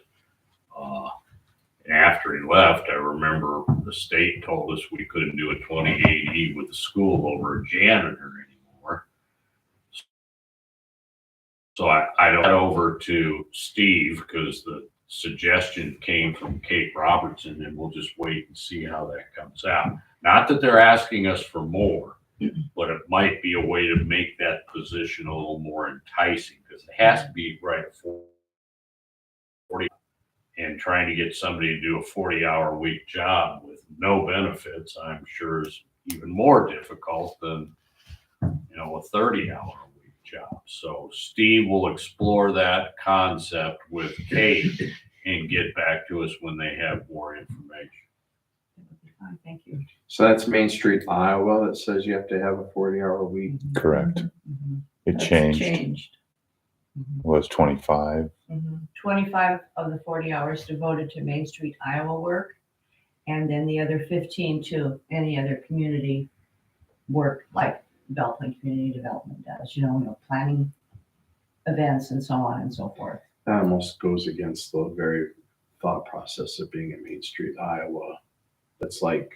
And after he left, I remember the state told us we couldn't do a 28E with the school over a janitor anymore. So I went over to Steve because the suggestion came from Kate Robertson, and we'll just wait and see how that comes out. Not that they're asking us for more, but it might be a way to make that position a little more enticing because it has to be right at 40. And trying to get somebody to do a 40-hour week job with no benefits, I'm sure is even more difficult than, a 30-hour week job. So Steve will explore that concept with Kate and get back to us when they have more information. Thank you. So that's Main Street, Iowa, that says you have to have a 40-hour week. Correct. Mhm. It That's changed. Was 25. 25 of the 40 hours devoted to Main Street, Iowa work, and then the other 15 to any other community work, like Belle Plaine Community Development does, planning events and so on and so forth. That almost goes against the very thought process of being in Main Street, Iowa. That's like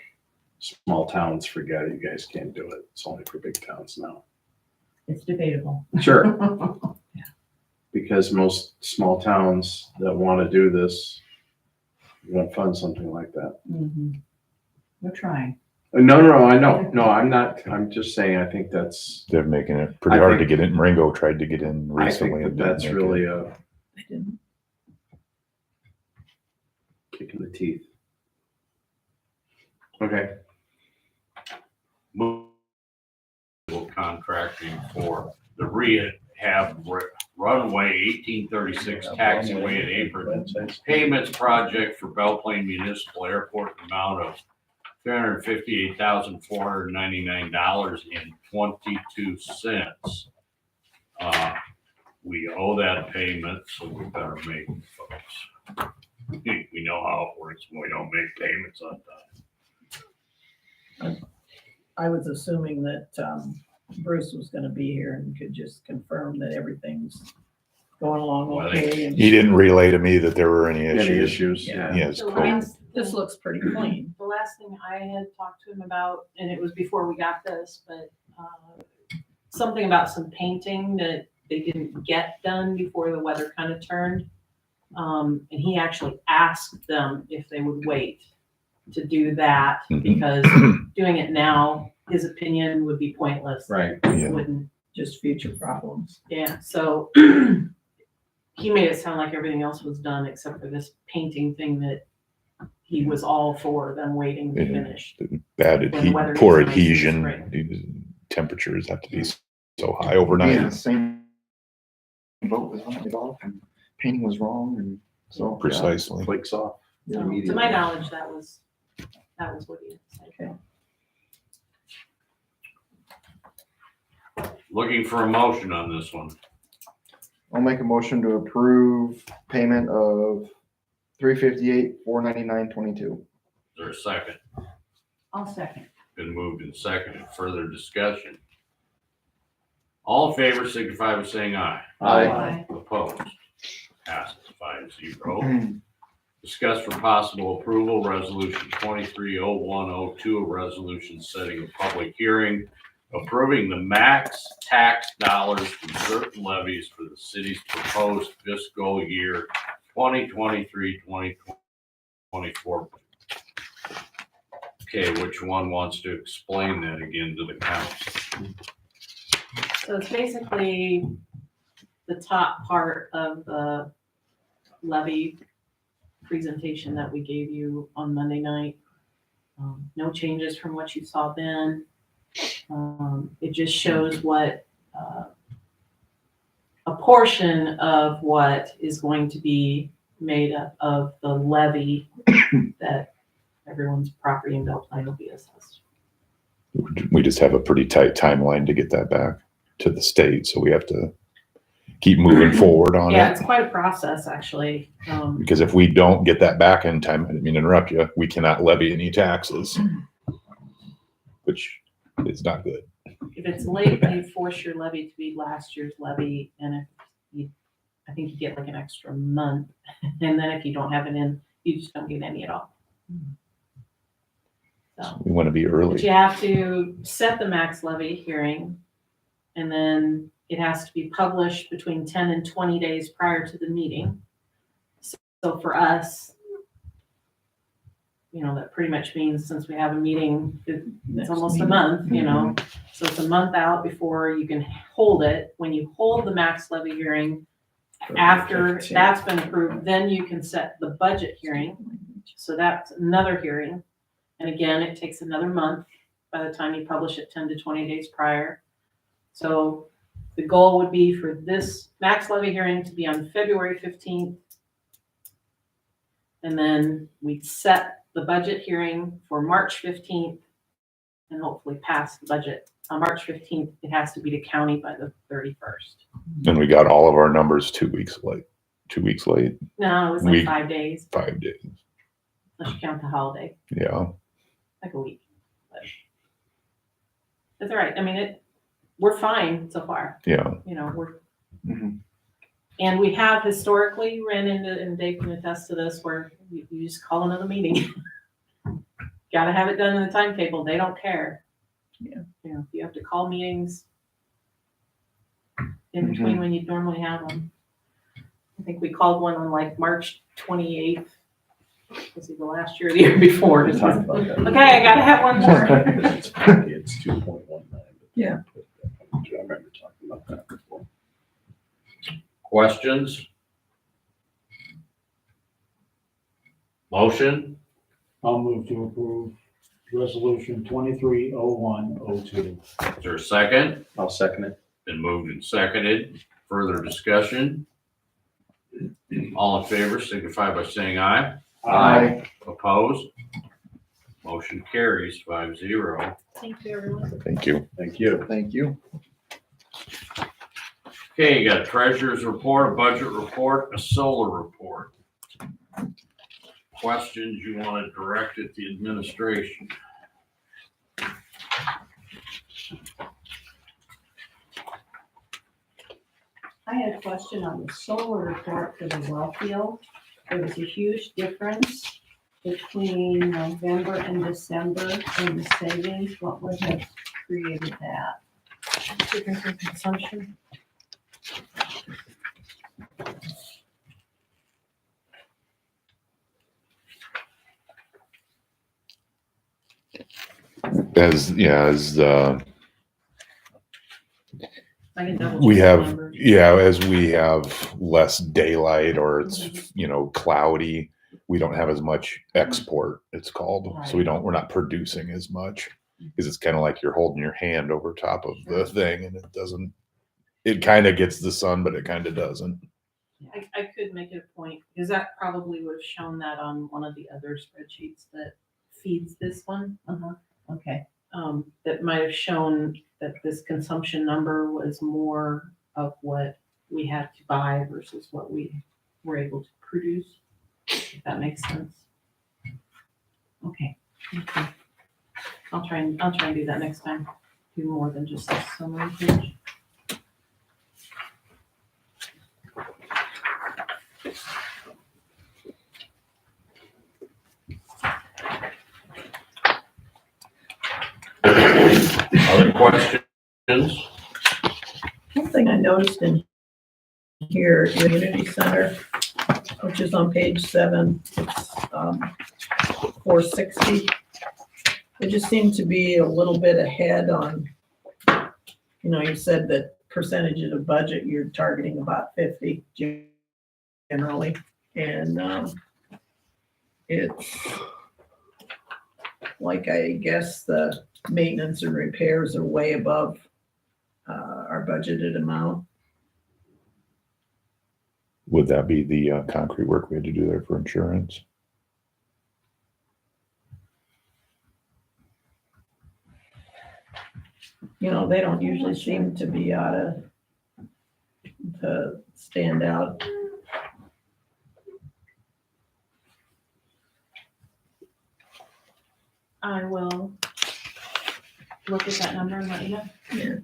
small towns, forget it, you guys can't do it. It's only for big towns now. It's debatable. Sure. Because most small towns that want to do this won't fund something like that. Mhm. We're trying. No, I know. No, I'm not. I'm just saying, I think that's, They're making it pretty I hard to think- get in. Ringo tried to get in I recently. think and that that's didn't make really it. a I didn't. kick in the teeth. Okay. Move contracting for the rehab runway 1836 taxiway and apron payments project for Belle Plaine Municipal Airport, amount of $358,499.22. We owe that payment, so we better make it, folks. We know how it works when we don't make payments on time. I was assuming that Bruce was gonna be here and could just confirm that everything's going along Well, okay. And He didn't relay to me that there were any Any issues. issues? Yeah. He has The code. last this thing- looks pretty clean. The last thing I had talked to him about, and it was before we got this, but something about some painting that they didn't get done before the weather kind of turned. And he actually asked them if they would wait to do that Mhm. because doing it now, his opinion would be pointless. Right. Yeah. Wouldn't, Just future problems. yeah, so he made it sound like everything else was done except for this painting thing that he was all for them waiting to Yeah. finish. Bad When the adhe- weather poor gets nice in the adhesion. Temperatures have to be so high Yeah, overnight. same boat was on it off and painting was wrong and so. yeah. Precisely. Flakes off. So, to immediately. my knowledge, that was what he had said. Looking for a motion on this one. I'll make a motion to approve payment of $358,499.22. Is there a second? I'll second. Been moved and seconded. Further discussion? All in favor signify by saying aye. Aye. Opposed? Passes 5-0. Discuss for possible approval, resolution 230102, a resolution setting a public hearing approving the max tax dollars from certain levies for the city's proposed fiscal year 2023-2024. Okay, which one wants to explain that again to the council? So it's basically the top part of the levy presentation that we gave you on Monday night. No changes from what you saw then. It just shows what, a portion of what is going to be made up of the levy that everyone's property in Belle Plaine will be assessed. We just have a pretty tight timeline to get that back to the state, so we have to keep moving forward on Yeah, it. it's quite a process, actually. Because if we don't get that back in time, I didn't mean to interrupt you, we cannot levy any taxes, which is not good. If it's late, you force your levy to be last year's levy, and if you, I think you get like an extra month, and then if you don't have it in, you just don't get any at all. So, We want to be but early. you have to set the max levy hearing, and then it has to be published between 10 and 20 days prior to the meeting. So for us, that pretty much means since we have a meeting, it's almost a month, so it's a month out before you can hold it. When you hold the max levy hearing, after that's been approved, then you can set the budget hearing. So that's another hearing. And again, it takes another month by the time you publish it 10 to 20 days prior. So The goal would be for this max levy hearing to be on February 15th. And then we'd set the budget hearing for March 15th and hopefully pass the budget on March 15th. It has to be to county by the 31st. And we got all of our numbers 2 weeks late. 2 weeks late, No, it was like We- 5 days, 5 days. unless you count the holiday, Yeah. like a week. But it's all right. I mean, we're fine so far. Yeah. You know, we're, Mhm. and we have historically ran into, and Dave can attest to this, where you just call another meeting. Gotta have it done in the timetable. They don't care. Yeah. You know, if you have to call meetings in between when you'd normally have them. I think we called one on like March 28th. Was it the last year or the year before? Just Talked about that. okay, I gotta have one more. It's 2.19. Yeah. I remember talking about that before. Questions? Motion? I'll move to approve resolution 230102. Is there a second? I'll second it. Been moved and seconded. Further discussion? All in favor signify by saying aye. Aye. Opposed? Motion carries 5-0. Thank you, everyone. Thank you. Thank you. Thank you. Okay, you got a treasurer's report, a budget report, a solar report. Questions you want to direct at the administration? I had a question on the solar report for the well field. There was a huge difference between November and December in the savings. What would have created that? Difference in consumption. As I can double we check the have, numbers. as we have less daylight or it's, cloudy, we don't have as much export, it's called. So we're not producing as much because it's kind of like you're holding your hand over top of the thing and it kind of gets the sun, but it kind of doesn't. I could make it a point, because that probably would have shown that on one of the other spreadsheets that feeds this one. Okay, That might have shown that this consumption number was more of what we had to buy versus what we were able to produce, if that makes sense. okay. Okay. I'll try and do that next time. Do more than just a summary page. Other questions? One thing I noticed in here, community center, which is on page 7, it's 460. It just seemed to be a little bit ahead on, you said that percentage of the budget, you're targeting about 50 generally. And it's like, I guess the maintenance and repairs are way above our budgeted amount. Would that be the concrete work we had to do there for insurance? They don't usually seem to be to stand out. I will look at that number and let you know.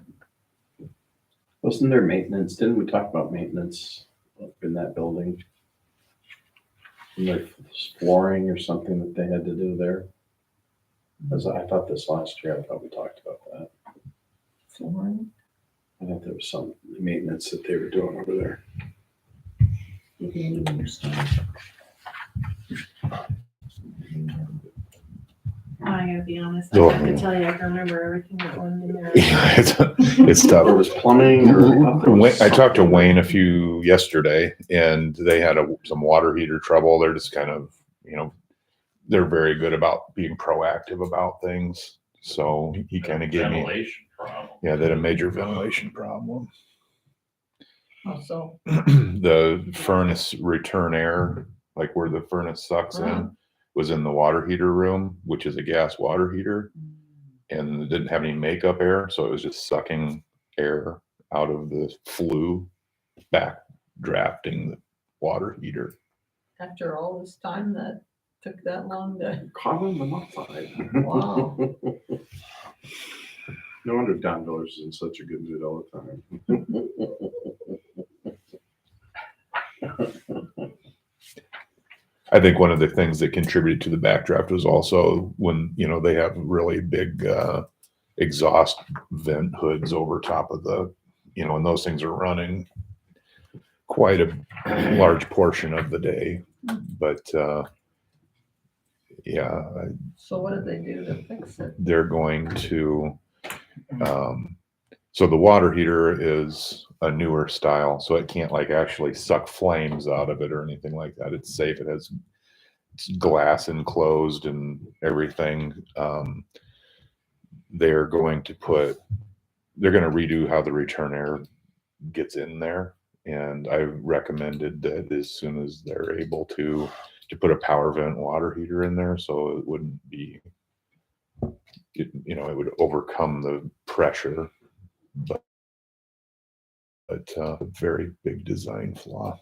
Wasn't there maintenance? Didn't we talk about maintenance up in that building? And like flooring or something that they had to do there? As I thought this last year, I thought we talked about that. Flooring? I thought there was some maintenance that they were doing over there. You didn't even understand. I gotta be honest, Oh. I have to tell you, I can remember everything that went in there. Yeah, it's There tough. was plumbing or? I talked to Wayne yesterday and they had some water heater trouble. They're just kind of, they're very good about being proactive about things. So he kind of gave me, Ventilation problem. they had a major ventilation problem. So, The furnace return air, like where the furnace sucks in, was in the water heater room, which is a gas water heater. And it didn't have any makeup air, so it was just sucking air out of the flue, back drafting the water heater. after all this time that took that long to, Carbon monoxide. wow. No wonder Don Miller's in such a good mood all the time. I think one of the things that contributed to the backdraft was also when, you know, they have really big exhaust vent hoods over top of the, you know, and those things are running quite a large portion of the day. But yeah, So what did they do to fix it? they're going to, so the water heater is a newer style, so it can't like actually suck flames out of it or anything like that. It's safe. It has glass enclosed and everything. They're going to redo how the return air gets in there. And I recommended that as soon as they're able to put a power vent water heater in there, so it wouldn't be, it would overcome the pressure, but a very big design flaw.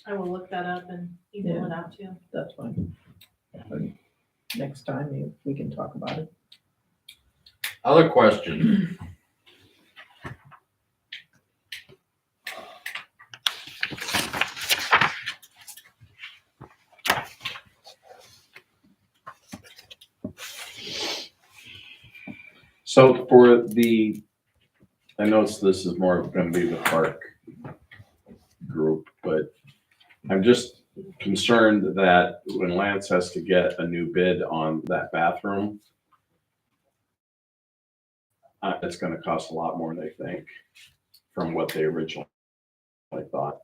I will look that up and email it out to you. That's fine. Next time we can talk about it. Other questions? So for I know this is more going to be the park group, but I'm just concerned that when Lance has to get a new bid on that bathroom, it's going to cost a lot more than they think from what they originally thought.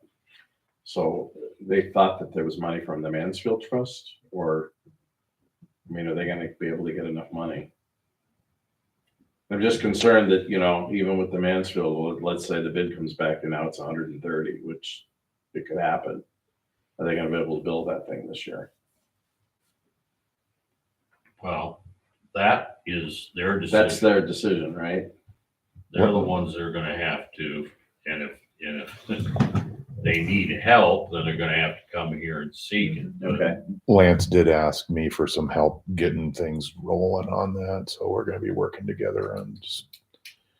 So they thought that there was money from the Mansfield Trust, or, I mean, are they going to be able to get enough money? I'm just concerned that, even with the Mansfield, let's say the bid comes back and now it's 130, which it could happen. Are they going to be able to build that thing this year? Well, that is their decision. That's their decision, right? They're the ones that are gonna have to, and if they need help, then they're gonna have to come here and seek it. Okay. Lance did ask me for some help getting things rolling on that, so we're going to be working together on just.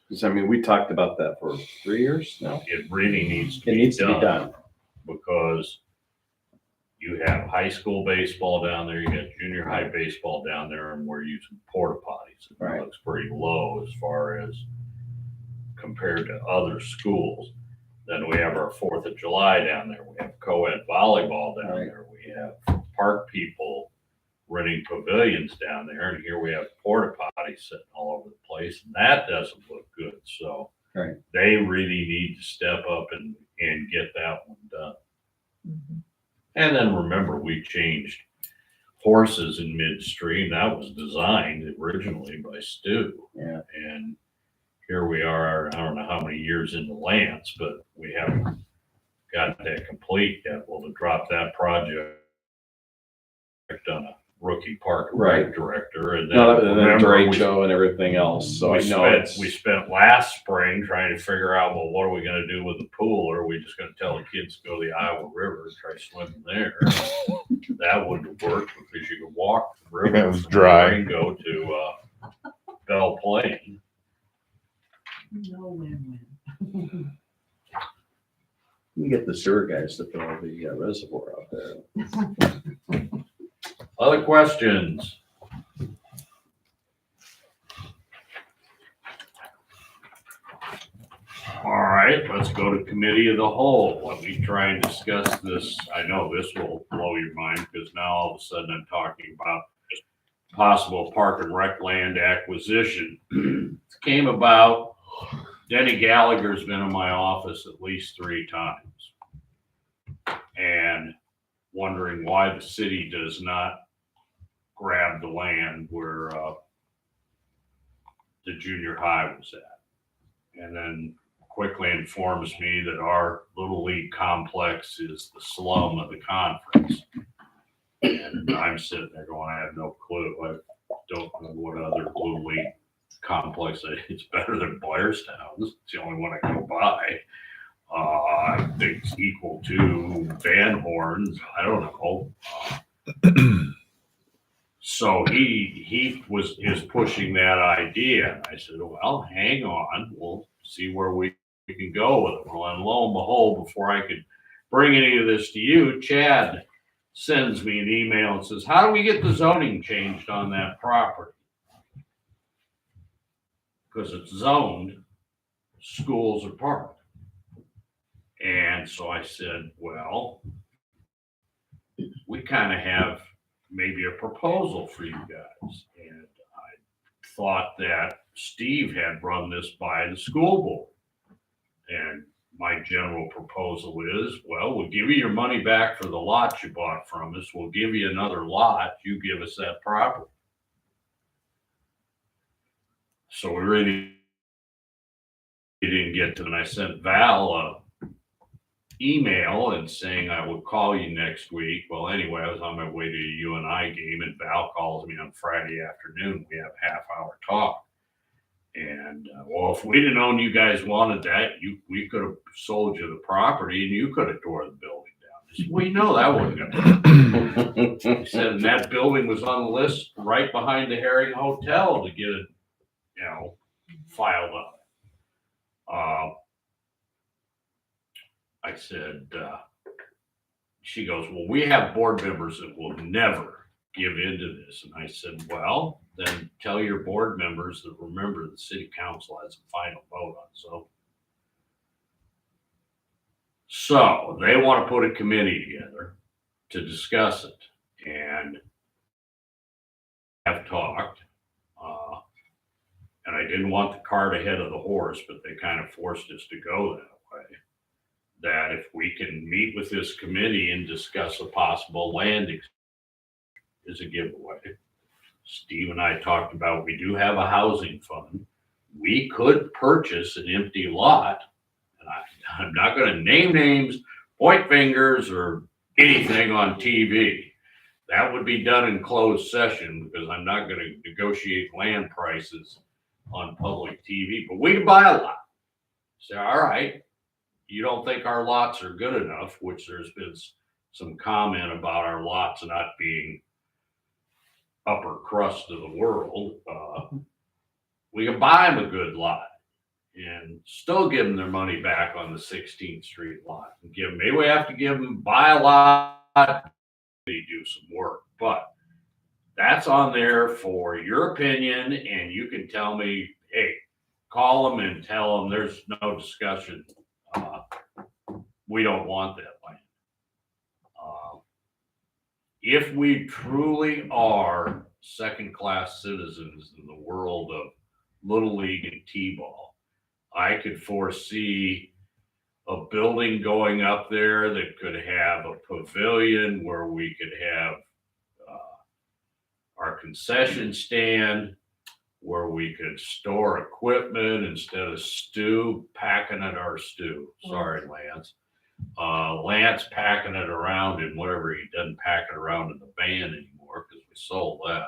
Because, I mean, we talked about that for 3 years now. It really needs to It be needs to be done, done. because you have high school baseball down there, you got junior high baseball down there, and we're using porta potties. It Right. looks pretty low as far as compared to other schools. Then we have our 4th of July down there. We have co-ed volleyball down Right. there. We have park people renting pavilions down there. And here we have porta potties sitting all over the place. And that doesn't look good. So Right. they really need to step up and get that one done. Mhm. And then remember, we changed horses in midstream. That was designed originally by Stu. Yeah. And here we are, I don't know how many years into Lance, but we haven't got that complete yet. Well, to drop that project on a rookie park and rec Right. director, and then No, and then remember, derecho and everything else. So I know we spent last spring trying to figure out, well, what are we gonna do with the pool? Or are we just gonna tell the kids to go to the Iowa River and try swimming there? That wouldn't work, because you could walk the river. Yeah, it was from dry. there and go to Belle Plaine. No win-win. you get the sewer guys to fill the reservoir out there. Other questions? All right, let's go to committee of the whole. Let me try and discuss this. I know this will blow your mind, because now all of a sudden I'm talking about possible park and rec land acquisition. It came about, Denny Gallagher's been in my office at least 3 times, and wondering why the city does not grab the land where the junior high was at. And then quickly informs me that our Little League complex is the slum of the conference. And I'm sitting there going, I have no clue. I don't know what other Little League complex it's better than Blairstown. It's the only one I go by. I think it's equal to Van Horn's. I don't know. So he is pushing that idea. I said, well, hang on. We'll see where we can go with it. Well, and lo and behold, before I could bring any of this to you, Chad sends me an email and says, how do we get the zoning changed on that property? Because it's zoned, schools are parked. And so I said, well, we kind of have maybe a proposal for you guys. And I thought that Steve had run this by the school board. And my general proposal is, well, we'll give you your money back for the lot you bought from us. We'll give you another lot. You give us that property. So we really didn't get to it. And I sent Val a email and saying I would call you next week. Well, anyway, I was on my way to a UNI game and Val calls me on Friday afternoon. We have a half-hour talk. And well, if we'd have known you guys wanted that, we could have sold you the property and you could have tore the building down. I said, well, you know that wasn't going to happen. He said, and that building was on the list right behind the Herring Hotel to get it, filed up. I said, she goes, well, we have board members that will never give into this. And I said, well, then tell your board members that remember the city council has a final vote on so. So they want to put a committee together to discuss it and have talked. And I didn't want the cart ahead of the horse, but they kind of forced us to go that way. That if we can meet with this committee and discuss a possible land is a giveaway. Steve and I talked about, we do have a housing fund. We could purchase an empty lot. And I'm not going to name names, point fingers, or anything on TV. That would be done in closed session because I'm not going to negotiate land prices on public TV. But we could buy a lot. Say, all right, you don't think our lots are good enough, which there's been some comment about our lots not being upper crust of the world. We can buy them a good lot and still give them their money back on the 16th Street lot. And maybe we have to buy a lot, they do some work, but that's on there for your opinion. And you can tell me, hey, call them and tell them there's no discussion. We don't want that land. If we truly are second-class citizens in the world of Little League and T-ball, I could foresee a building going up there that could have a pavilion where we could have our concession stand, where we could store equipment instead of Stu packing at our Stu. Sorry, Lance. Lance packing it around in whatever, he doesn't pack it around in the van anymore because we sold that.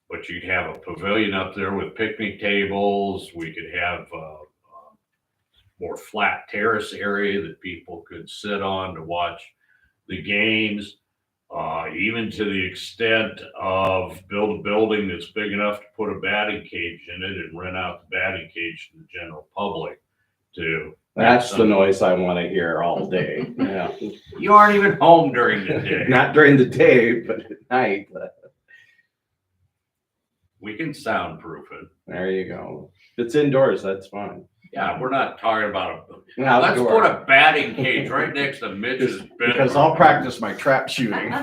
But you'd have a pavilion up there with picnic tables. We could have a more flat terrace area that people could sit on to watch the games. Even to the extent of build a building that's big enough to put a batting cage in it and rent out the batting cage to the general public. That's the noise I want to hear all day. Yeah. You aren't even home during the day. Not during the day, but at night. We can soundproof it. There you go. If it's indoors, that's fine. Yeah, we're not talking about Outdoor. let's put a batting cage right next to Mitch's bedroom. Because I'll practice my trap shooting.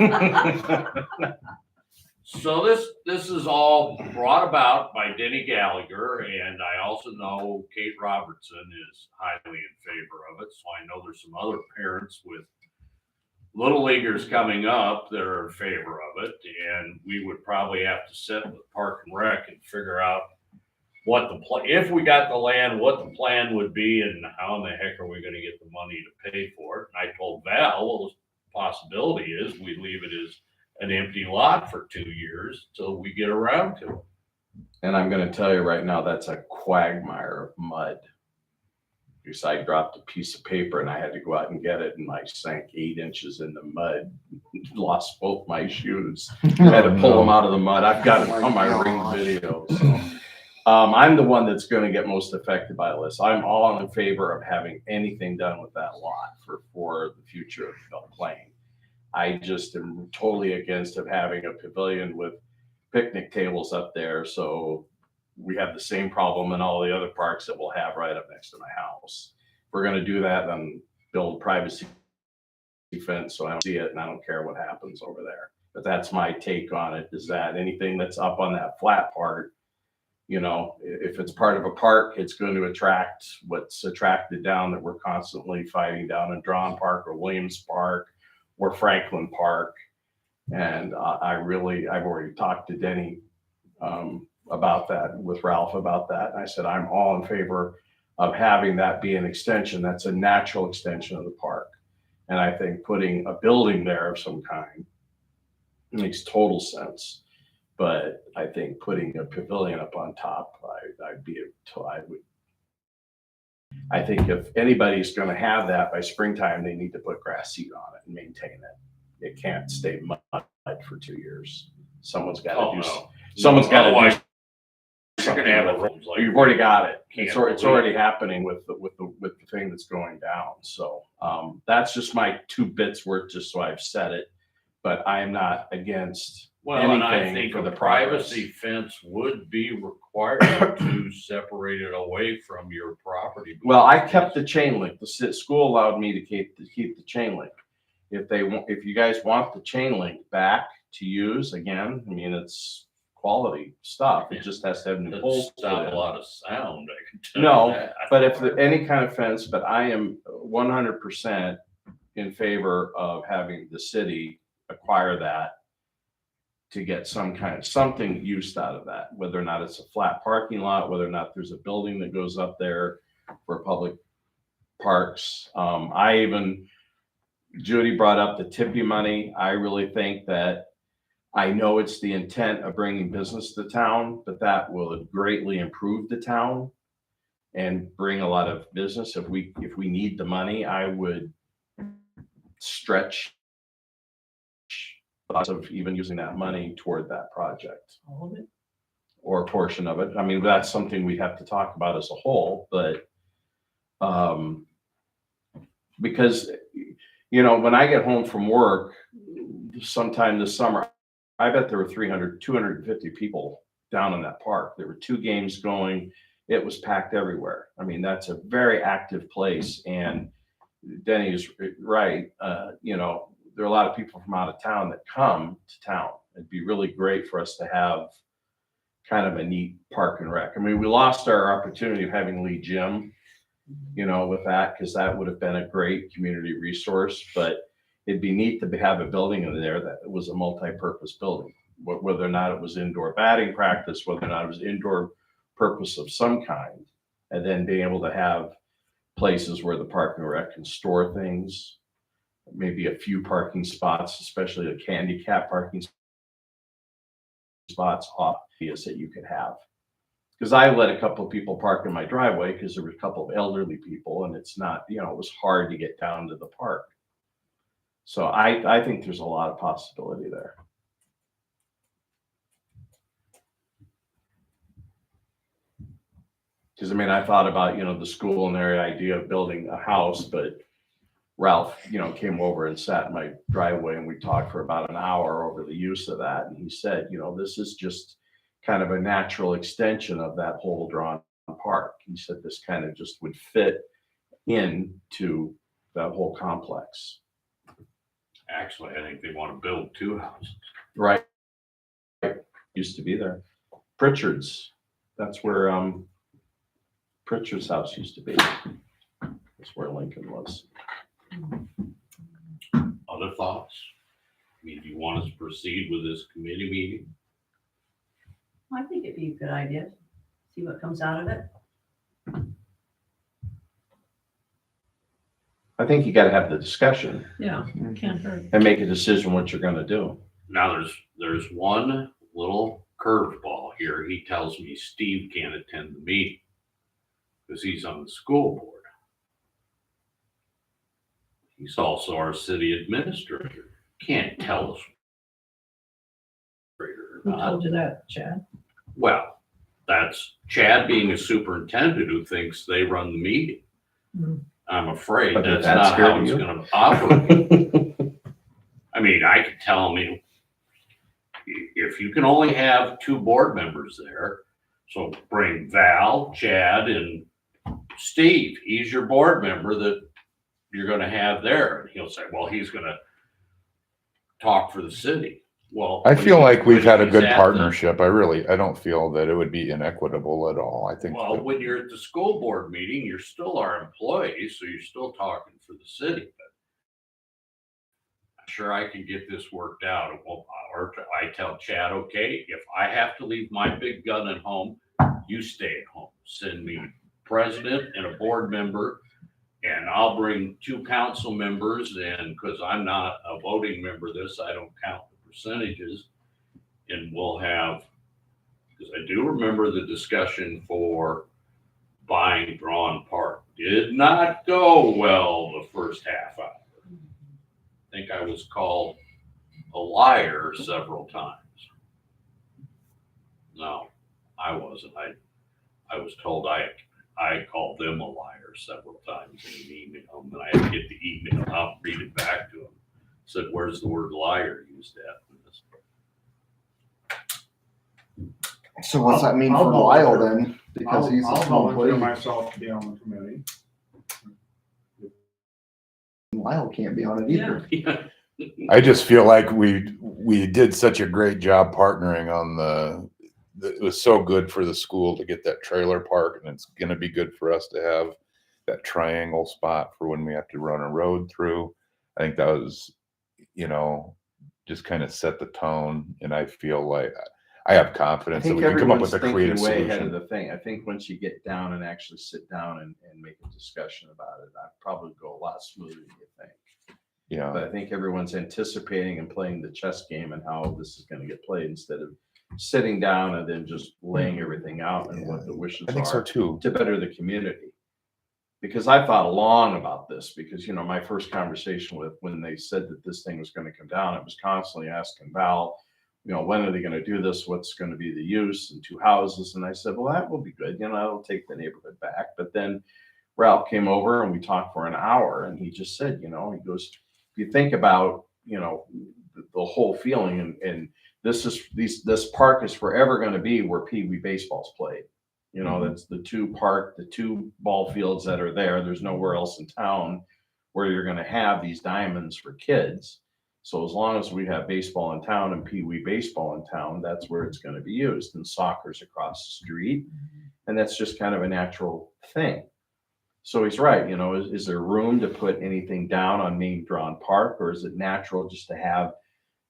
So this is all brought about by Denny Gallagher, and I also know Kate Robertson is highly in favor of it. So I know there's some other parents with Little leaguers coming up that are in favor of it, and we would probably have to sit with Park and Rec and figure out what if we got the land, what the plan would be, and how in the heck are we gonna get the money to pay for it? And I told Val, well, the possibility is we leave it as an empty lot for 2 years till we get around to it. And I'm gonna tell you right now, that's a quagmire of mud. Because I dropped a piece of paper and I had to go out and get it, and I sank 8 inches in the mud, lost both my shoes. Had to pull them out of the mud. I've got it on my Ring video. So. I'm the one that's gonna get most affected by this. I'm all in favor of having anything done with that lot for the future of Belle Plaine. I just am totally against of having a pavilion with picnic tables up there, so we have the same problem in all the other parks that we'll have right up next to my house. If we're gonna do that, then build privacy fence so I don't see it and I don't care what happens over there. But that's my take on it, is that anything that's up on that flat part, you know, if it's part of a park, it's going to attract what's attracted down that we're constantly fighting down in Drawn Park or Williams Park or Franklin Park. And I've already talked to Denny about that, with Ralph about that. And I said, I'm all in favor of having that be an extension. That's a natural extension of the park. And I think putting a building there of some kind makes total sense. But I think putting a pavilion up on top, I think if anybody's gonna have that by springtime, they need to put grass seed on it and maintain it. It can't stay mud for 2 years. Someone's gotta someone's gotta do. You're gonna have a rooms like. You've already got it. Can't It's believe already it. happening with the thing that's going down. So that's just my 2 bits worth, just so I've said it. But I am not against Well, and I anything think for a the progress. privacy fence would be required to separate it away from your property. Well, I kept the chain link. The school allowed me to keep the chain link. If you guys want the chain link back to use again, I mean, it's quality stuff. It just has to have new It'd poles. stop a lot of sound, I can tell No, you that. But if any kind of fence, but I am 100% in favor of having the city acquire that to get something used out of that, whether or not it's a flat parking lot, whether or not there's a building that goes up there for public parks. Judy brought up the Tippy money. I really think that, I know it's the intent of bringing business to town, but that will greatly improve the town and bring a lot of business. If we need the money, I would stretch lots of even using that money toward that project. All of it? Or a portion of it. I mean, that's something we have to talk about as a whole, but because, you know, when I get home from work sometime this summer, I bet there were 250 people down in that park. There were 2 games going. It was packed everywhere. I mean, that's a very active place. And Denny is right. You know, there are a lot of people from out of town that come to town. It'd be really great for us to have kind of a neat park and rec. I mean, we lost our opportunity of having Lee Gym, you know, with that, because that would have been a great community resource. But it'd be neat to have a building in there that was a multi-purpose building, whether or not it was indoor batting practice, whether or not it was indoor purpose of some kind, and then being able to have places where the park and rec can store things, maybe a few parking spots, especially the handicap parking spots, obvious that you could have. Because I let a couple of people park in my driveway because there were a couple of elderly people, and it's not, you know, it was hard to get down to the park. So I think there's a lot of possibility there. Because I mean, I thought about, you know, the school and their idea of building a house, but Ralph, you know, came over and sat in my driveway and we talked for about an hour over the use of that. And he said, you know, this is just kind of a natural extension of that whole Drawn Park. He said this kind of just would fit into that whole complex. Actually, I think they want to build 2 houses. Right. Used to be there. Pritchard's, that's where Pritchard's house used to be. That's where Lincoln was. I'll Other thoughts? I mean, do you want us to proceed with this committee meeting? I think it'd be a good idea. See what comes out of it. I think you gotta have the discussion Yeah, can't hurt. and make a decision what you're gonna do. Now, there's one little curveball here. He tells me Steve can't attend the meeting because he's on the school board. He's also our city administrator. Can't tell us. Or Who not. told you that, Chad? Well, that's Chad being a superintendent who thinks they run the meeting. Hmm. I'm afraid But did that's that not scare how it's you? gonna operate. I mean, I could tell him, if you can only have 2 board members there, so bring Val, Chad, and Steve. He's your board member that you're gonna have there. And he'll say, well, he's gonna talk for the city. Well, I when feel he- like we've when had a he's good at the- partnership. I don't feel that it would be inequitable at all. I think Well, that- when you're at the school board meeting, you're still our employees, so you're still talking for the city. But I'm sure I can get this worked out. It won't- Or I tell Chad, okay, if I have to leave my big gun at home, you stay at home. Send me president and a board member, and I'll bring 2 council members. And because I'm not a voting member of this, I don't count the percentages. And we'll have, because I do remember the discussion for buying Braun Park. Did not go well the first half hour. I think I was called a liar several times. No, I wasn't. I was told I called them a liar several times in an email, and I had to get the email out and read it back to them. Said, where's the word liar used at in this? So what's that mean I'll for volunteer. Lyle then? Because he's a I'll small volunteer employee. myself to be on the committee. Lyle can't be on it either. I just feel like we did such a great job partnering on it was so good for the school to get that trailer park, and it's gonna be good for us to have that triangle spot for when we have to run a road through. I think that was, just kind of set the tone, and I feel like I have I confidence that think we can come up everyone's with a thinking creative way ahead of solution. the thing. I think once you get down and actually sit down and make a discussion about it, I'd probably go a lot smoother than you think. Yeah, But I think everyone's anticipating and playing the chess game and how this is gonna get played instead of sitting down and then just laying everything out and what the wishes I think so are too. to better the community. Because I thought long about this because, my first conversation with, when they said that this thing was gonna come down, I was constantly asking Val, when are they gonna do this? What's gonna be the use and 2 houses? And I said, well, that will be good. That'll take the neighborhood back. But then Ralph came over and we talked for an hour and he just said, he goes, if you think about, the whole feeling and this park is forever going to be where Pee Wee baseball's played. That's the 2 ball fields that are there. There's nowhere else in town where you're going to have these diamonds for kids. So as long as we have baseball in town and Pee Wee baseball in town, that's where it's going to be used. And soccer's across the street. And that's just kind of a natural thing. So he's right, is there room to put anything down on Main Braun Park, or is it natural just to have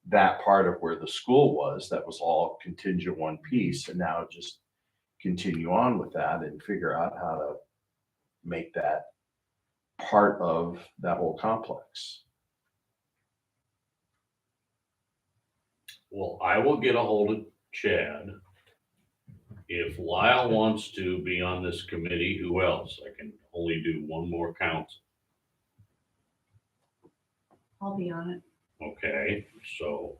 that part of where the school was, that was all contingent one piece, and now just continue on with that and figure out how to make that part of that whole complex? Well, I will get a hold of Chad. If Lyle wants to be on this committee, who else? I can only do one more council. I'll be on it. Okay, so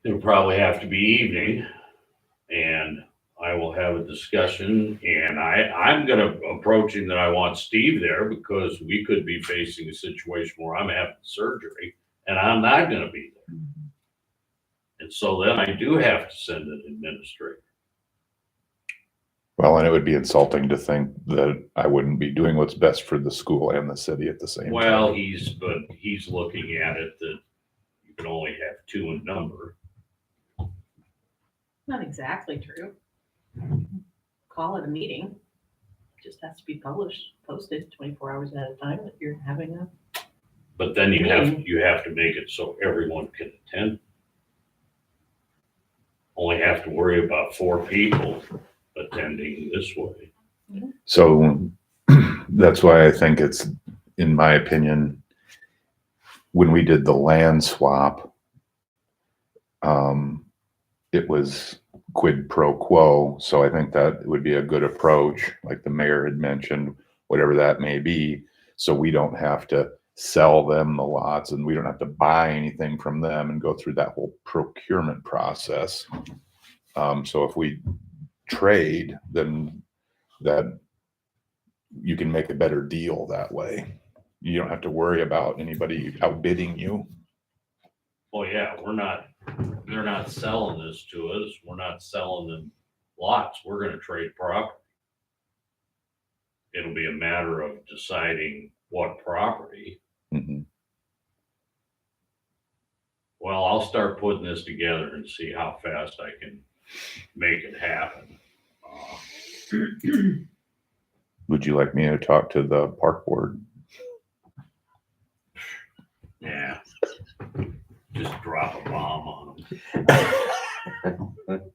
it'll probably have to be evening, and I will have a discussion, and I'm gonna approach him that I want Steve there because we could be facing a situation where I'm having surgery and I'm not gonna be there. And so then I do have to send an administrator. Well, and it would be insulting to think that I wouldn't be doing what's best for the school and the city at the same Well, time. he's looking at it that you can only have 2 in number. Not exactly true. Call it a meeting. Just has to be posted 24 hours at a time that you're having a But then you have to make it so everyone can attend. Only have to worry about 4 people attending this way. So that's why I think it's, in my opinion, when we did the land swap, it was quid pro quo. So I think that would be a good approach, like the mayor had mentioned, whatever that may be. So we don't have to sell them the lots and we don't have to buy anything from them and go through that whole procurement process. So if we trade, then that you can make a better deal that way. You don't have to worry about anybody outbidding you. Well, yeah, they're not selling this to us. We're not selling them lots. We're gonna trade property. It'll be a matter of deciding what property. Mhm. Well, I'll start putting this together and see how fast I can make it happen. Would you like me to talk to the park board? Yeah. Just drop a bomb on them.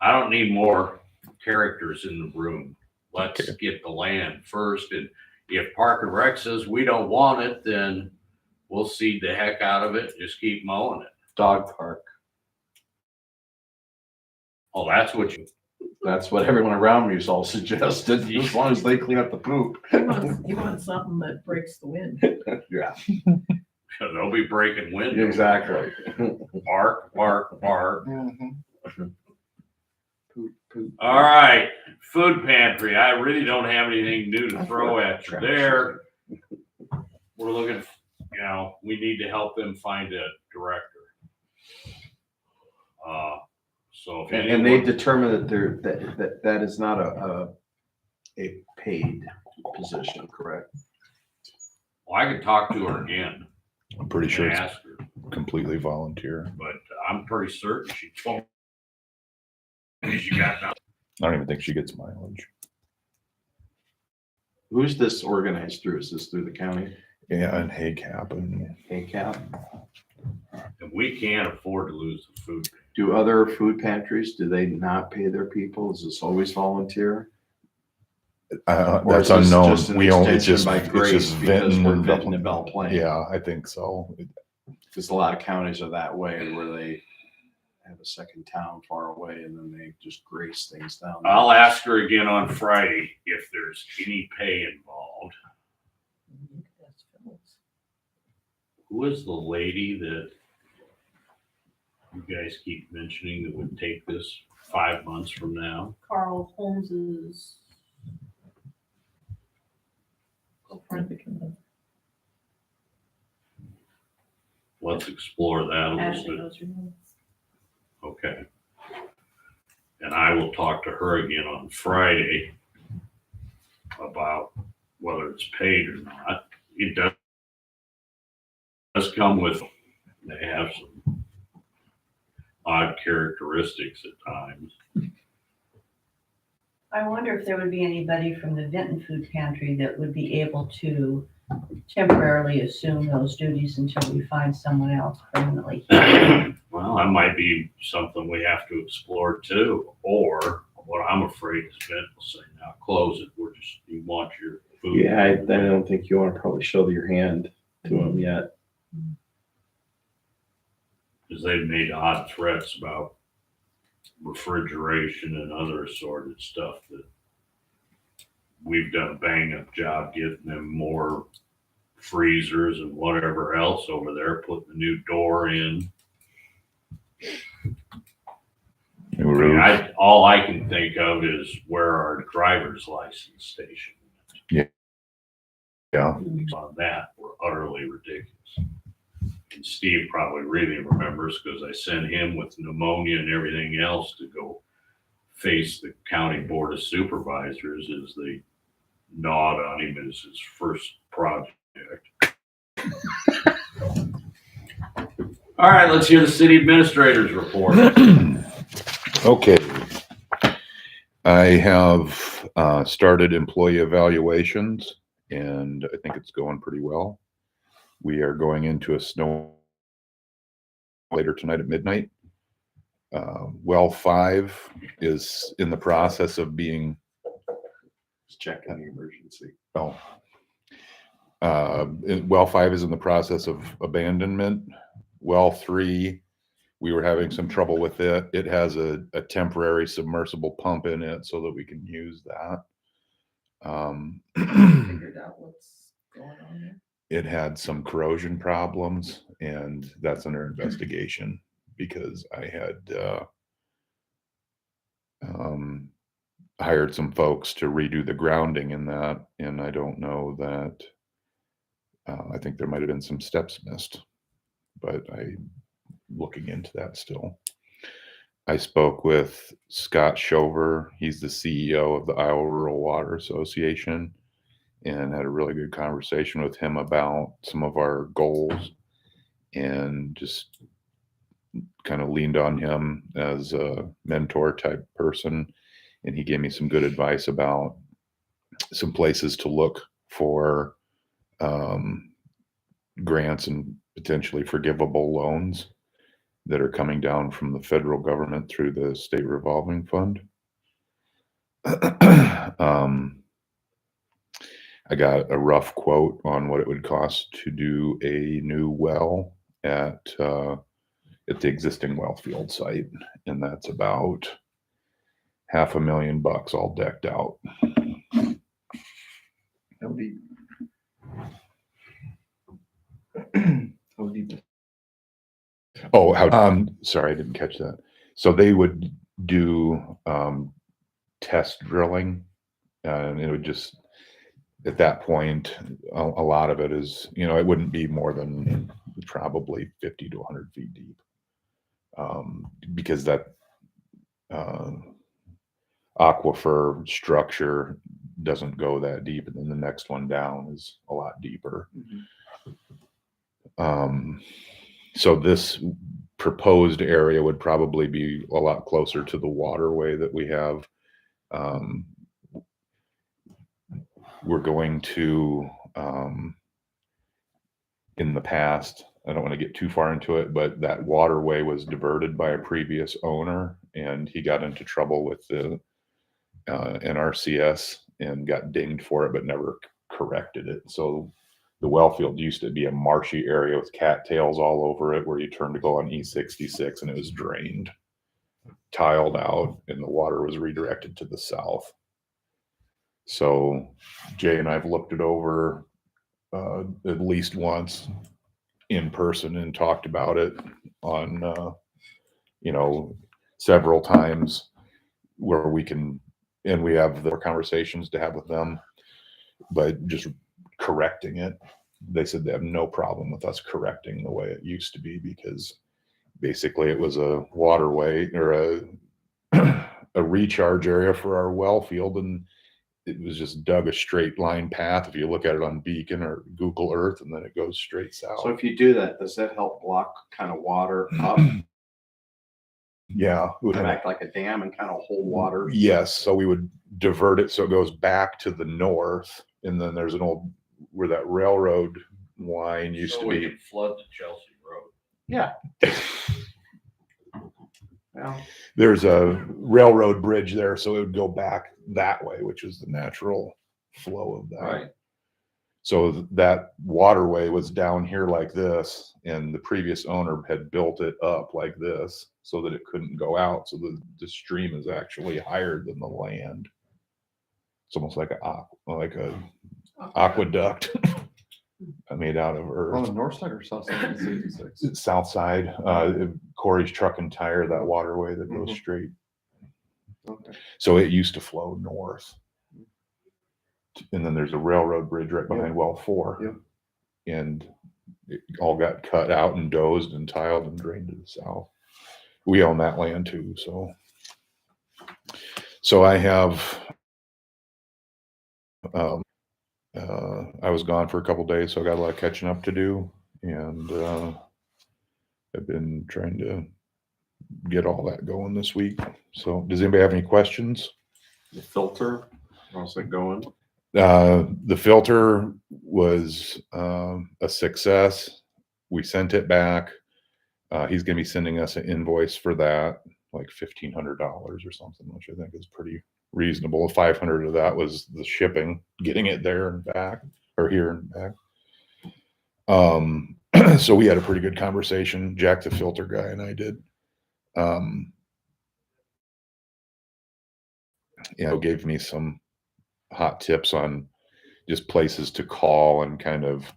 I don't need more characters in the room. Let's get the land first. And if Park and Rec says we don't want it, then we'll seed the heck out of it. Just keep mowing it. Dog park. Oh, that's what you, That's what everyone around me has all suggested, as long as they clean up the poop. You want something that breaks the wind. Yeah, they'll be breaking windows. exactly. Bark, bark, bark. Poop, poop. All right, food pantry. I really don't have anything new to throw at you there. We're looking, we need to help them find a director. So if And they anyone, determined that that is not a paid position, correct? well, I can talk to her again I'm pretty and sure it's ask her, completely volunteer. but I'm pretty certain she told me she got nothing. I don't even think she gets mileage. Who's this organized through? Is this through the county? Yeah, and HACAP and ACAP? And we can't afford to lose the food. Do other food pantries, do they not pay their people? Is this always volunteer? Or that's is this unknown. just an We only extension just, by it's grace just because we're Vinton. Vinton and Belle Plaine? Yeah, I think so. Because a lot of counties are that way, where they have a second town far away and then they just grace things down. I'll ask her again on Friday if there's any pay involved. Who is the lady that you guys keep mentioning that would take this 5 months from now? Carl Holmes's girlfriend. Let's explore that a little Ashley bit. knows her name. Okay. And I will talk to her again on Friday about whether it's paid or not. It does come with, they have some odd characteristics at times. I wonder if there would be anybody from the Vinton Food Pantry that would be able to temporarily assume those duties until we find someone else permanently. Well, that might be something we have to explore too. Or what I'm afraid is Vince will say, now close it. You want your food. Yeah, I don't think you want to probably show your hand to them yet. Because they've made odd threats about refrigeration and other assorted stuff that we've done a bang up job getting them more freezers and whatever else over there, putting the new door in. All I can think of is where our driver's license station. Yeah. On that were utterly ridiculous. And Steve probably really remembers because I sent him with pneumonia and everything else to go face the county board of supervisors as they gnawed on him as his first project. All right, let's hear the city administrator's report. Okay. I have started employee evaluations, and I think it's going pretty well. We are going into a snow later tonight at midnight. Well 5 is in the process of being, Just check on the emergency. oh, well 5 is in the process of abandonment. Well 3, we were having some trouble with it. It has a temporary submersible pump in it so that we can use that. Figured out what's going on there. It had some corrosion problems, and that's under investigation because I had hired some folks to redo the grounding in that, and I don't know that. I think there might have been some steps missed, but I'm looking into that still. I spoke with Scott Shover. He's the CEO of the Iowa Rural Water Association, and had a really good conversation with him about some of our goals, and just kind of leaned on him as a mentor type person. And he gave me some good advice about some places to look for grants and potentially forgivable loans that are coming down from the federal government through the state revolving fund. I got a rough quote on what it would cost to do a new well at the existing well field site, and that's about $500,000 all decked out. How deep? How deep? Oh, sorry, I didn't catch that. So they would do test drilling, and it would just, at that point, a lot of it is, it wouldn't be more than probably 50 to 100 feet deep, because that aquifer structure doesn't go that deep, and then the next one down is a lot deeper. So this proposed area would probably be a lot closer to the waterway that we have. We're going to, in the past, I don't want to get too far into it, but that waterway was diverted by a previous owner, and he got into trouble with the NRCS and got dinged for it, but never corrected it. So the well field used to be a marshy area with cattails all over it, where you turned to go on E66, and it was drained, tiled out, and the water was redirected to the south. So Jay and I've looked it over at least once in person and talked about it on, several times where we can, and we have the conversations to have with them, but just correcting it. They said they have no problem with us correcting the way it used to be, because basically it was a waterway or a recharge area for our well field, and it was just dug a straight line path if you look at it on Beacon or Google Earth, and then it goes straight south. So if you do that, does that help block kind of water up, Yeah, it would have, act like a dam and kind of hold water? yes, so we would divert it so it goes back to the north, and then there's an old, where that railroad line used So to we be. could flood the Chelsea Road. Yeah. Well, There's a railroad bridge there, so it would go back that way, which is the natural flow of that. Right. So that waterway was down here like this, and the previous owner had built it up like this so that it couldn't go out. So the stream is actually higher than the land. It's almost like a aqueduct made out of On earth. the north side or south side of 66? South side, Corey's Truck and Tire, that waterway that goes Mhm. straight. Okay. So it used to flow north. And then there's a railroad bridge right behind well 4. Yep. And it all got cut out and dozed and tiled and drained to the south. We own that land too, so I have, I was gone for a couple days, so I got a lot of catching up to do, and I've been trying to get all that going this week. So does anybody have any questions? the filter, How's it going? The filter was a success. We sent it back. He's going to be sending us an invoice for that, like $1,500 or something, which I think is pretty reasonable. 500 of that was the shipping, getting it there and back, or here and back. So we had a pretty good conversation. Jack, the filter guy, and I did. Gave me some hot tips on just places to call and kind of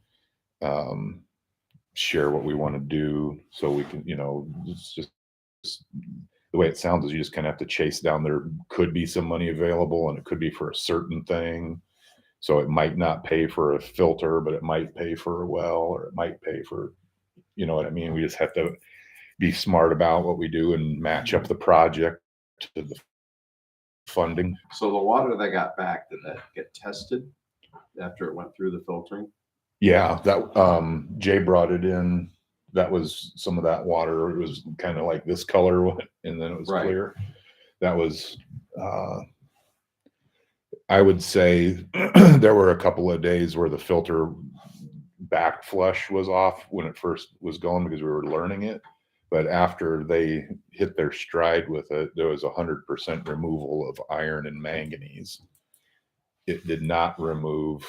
share what we want to do, so we can, it's just the way it sounds is you just kind of have to chase down. There could be some money available, and it could be for a certain thing. So it might not pay for a filter, but it might pay for a well, or it might pay for, you know what I mean? We just have to be smart about what we do and match up the project to the funding. So the water they got back, did that get tested after it went through the filtering? Yeah, that Jay brought it in. That was some of that water. It was kind of like this color, and then it was Right. clear. That was, I would say, there were a couple of days where the filter back flush was off when it first was going, because we were learning it. But after they hit their stride with it, there was 100% removal of iron and manganese. It did not remove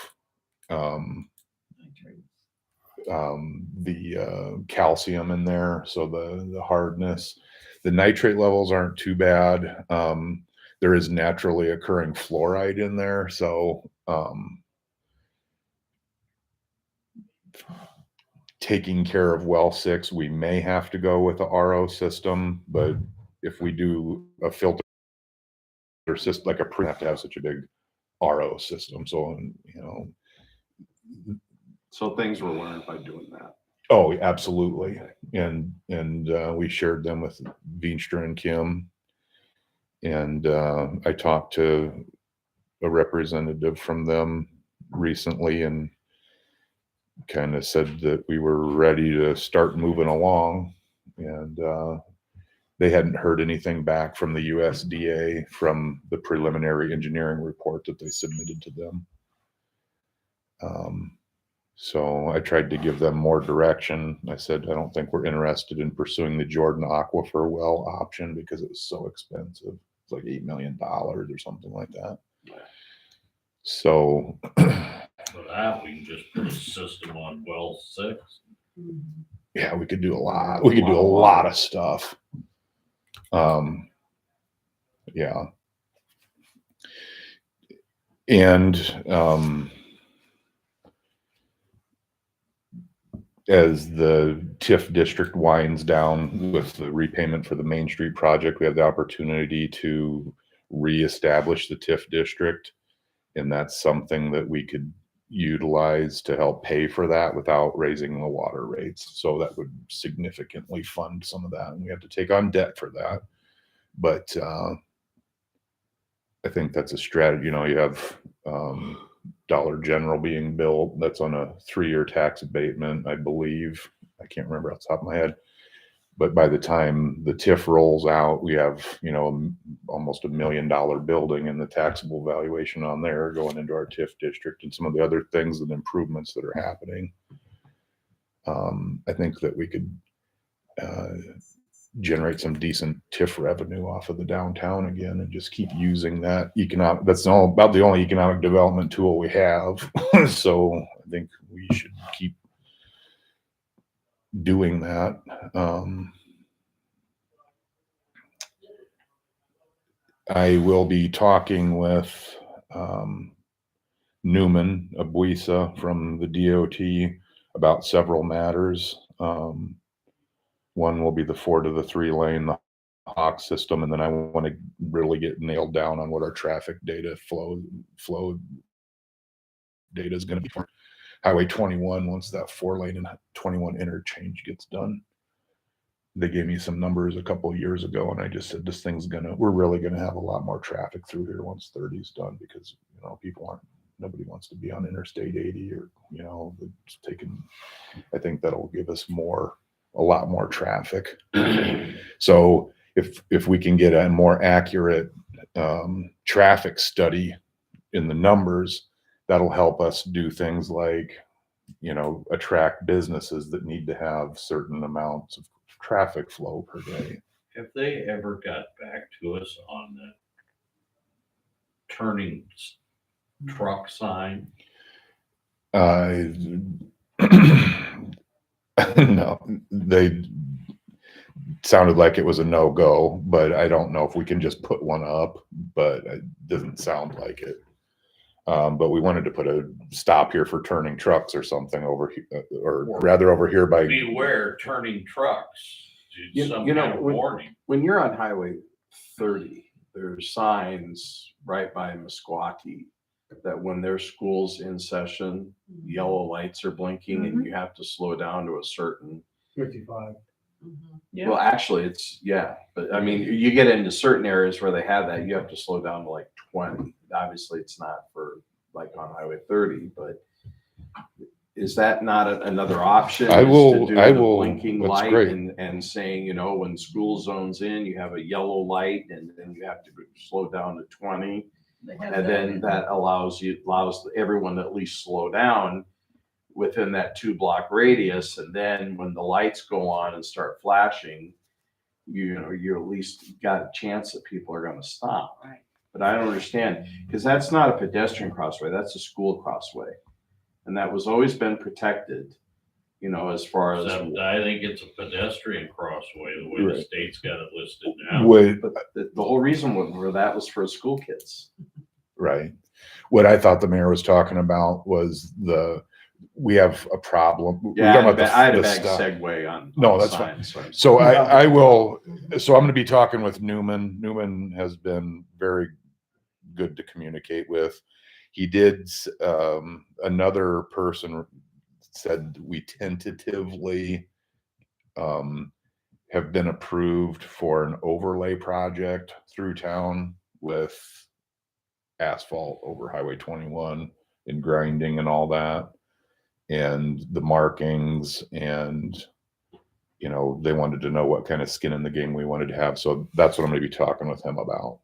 the calcium in there, so the hardness. The nitrate levels aren't too bad. There is naturally occurring fluoride in there, so taking care of well 6, we may have to go with the RO system, but if we do a filter system, like have to have such a big RO system. So, So things were learned by doing that. oh, absolutely. And we shared them with Veenstra and Kim. And I talked to a representative from them recently and kind of said that we were ready to start moving along. And they hadn't heard anything back from the USDA from the preliminary engineering report that they submitted to them. So I tried to give them more direction. I said, I don't think we're interested in pursuing the Jordan Aquifer well option because it was so expensive. It's like $8 million or something like that. So For that, we can just put a system on well 6. yeah, we could do a lot. We could do a lot of stuff. Yeah. And as the TIF district winds down with the repayment for the Main Street project, we have the opportunity to reestablish the TIF district. And that's something that we could utilize to help pay for that without raising the water rates. So that would significantly fund some of that. And we have to take on debt for that. But I think that's a strategy. You have Dollar General being built. That's on a 3-year tax abatement, I believe. I can't remember off the top of my head. But by the time the TIF rolls out, we have, almost $1 million building and the taxable valuation on there going into our TIF district and some of the other things and improvements that are happening. I think that we could generate some decent TIF revenue off of the downtown again and just keep using that economic. That's all about the only economic development tool we have. So I think we should keep doing that. I will be talking with Newman Abuisa from the DOT about several matters. One will be the 4 to the 3 lane, the Hawk system, and then I want to really get nailed down on what our traffic data flow data is going to be for Highway 21 once that 4 lane and 21 interchange gets done. They gave me some numbers a couple of years ago, and I just said we're really gonna have a lot more traffic through here once 30 is done, because nobody wants to be on Interstate 80 or I think that'll give us a lot more traffic. So if we can get a more accurate traffic study in the numbers, that'll help us do things like, attract businesses that need to have certain amounts of traffic flow per day. Have they ever got back to us on the turning truck sign? No, they sounded like it was a no-go, but I don't know if we can just put one up, but it doesn't sound like it. But we wanted to put a stop here for turning trucks or something over here, or rather over here by, Beware turning trucks. Some You know, kind of warning. when you're on Highway 30, there's signs right by Meskwaki that when there's schools in session, yellow lights are blinking and you have to slow down to a certain. 55. Yeah. Well, actually, but I mean, you get into certain areas where they have that, you have to slow down to like 20. Obviously, it's not for like on Highway 30, but is that not another option? I is to will- do I the will- Blinking that's light great. and saying, when school zones in, you have a yellow light and then you have to slow down to 20. They have And that then in- that allows everyone to at least slow down within that 2-block radius. And then when the lights go on and start flashing, you at least got a chance that people are going to stop. Right. But I don't understand, because that's not a pedestrian crossway, that's a school crossway. And that was always been protected, as far as. Except I think it's a pedestrian crossway, the way the Right. state's got it listed now. But the whole reason for that was for school kids. right. What I thought the mayor was talking about was we have a problem. We're Yeah, talking about I had a the bad stuff. segue on. No, on that's fine. signs, So I will, so I'm going to be talking with Newman. Newman has been very good to communicate with. He did, another person said we tentatively have been approved for an overlay project through town with asphalt over Highway 21 and grinding and all that. And the markings and, they wanted to know what kind of skin in the game we wanted to have. So that's what I'm going to be talking with him about.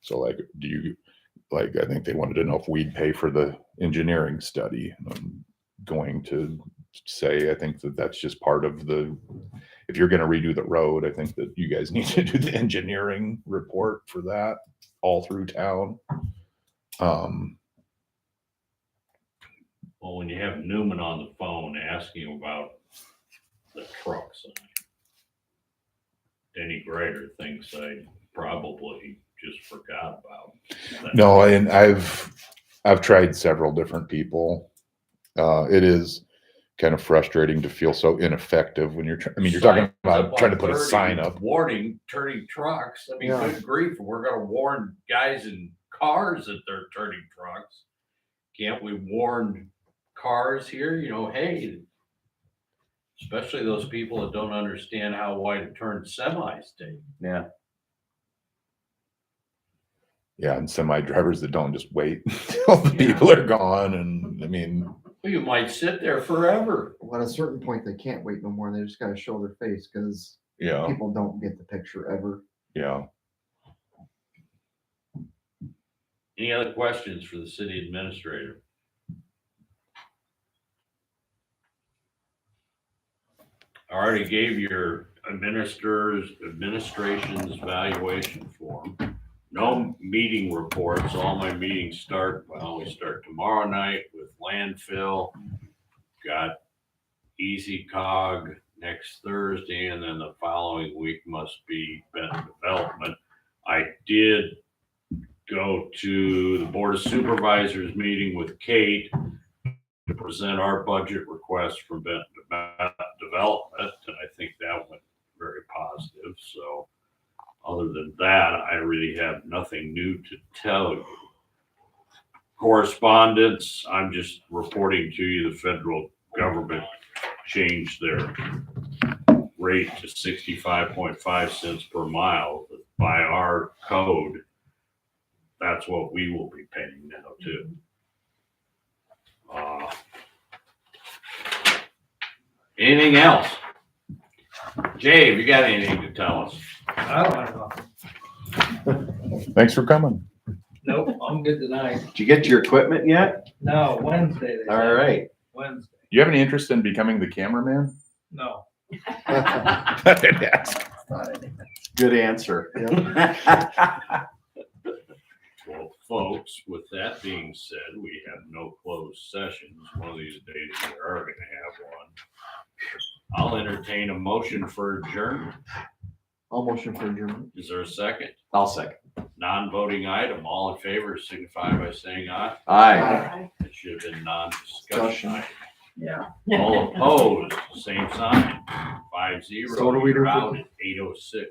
So I think they wanted to know if we'd pay for the engineering study. I'm going to say, I think that's just part of if you're going to redo the road, I think that you guys need to do the engineering report for that all through town. Well, when you have Newman on the phone asking about the truck sign, Denny Greater thinks I probably just forgot about that. No, and I've tried several different people. It is kind of frustrating to feel so ineffective when you're talking Signs about up trying to on put a 30 sign up. warning turning trucks. I mean, Yeah. good grief, we're gonna warn guys in cars that they're turning trucks. Can't we warn cars here? Hey, especially those people that don't understand how wide a turn semis take. Yeah. Yeah, and semi drivers that don't just wait until the people are gone. And Well, you might sit there forever. Well, at a certain point, they can't wait no more. They just gotta show their face because yeah, people don't get the picture ever. yeah. Any other questions for the city administrator? I already gave your administration's evaluation form. No meeting reports. All my meetings we start tomorrow night with landfill. Got Easy Cog next Thursday, and then the following week must be Benton Development. I did go to the Board of Supervisors meeting with Kate to present our budget request from Benton Development, and I think that went very positive. So other than that, I really have nothing new to tell you. Correspondence, I'm just reporting to you the federal government changed their rate to 65.5 cents per mile. By our code, that's what we will be paying now too. Anything else? Jay, have you got anything to tell us? I don't know. Thanks for coming. Nope, I'm good tonight. Did you get your equipment yet? No, Wednesday. they All said. right. Wednesday. Do you have any interest in becoming the cameraman? No. Good answer. Well, folks, with that being said, we have no closed sessions. One of these days we are gonna have one. I'll entertain a motion for adjournment. I'll motion for adjournment. Is there a second? I'll second. Non-voting item, all in favor signify by saying aye. Aye. It should have been non-discussion item. Yeah. All opposed, same sign, 5-0. So what do we do You're for- out at 8:06.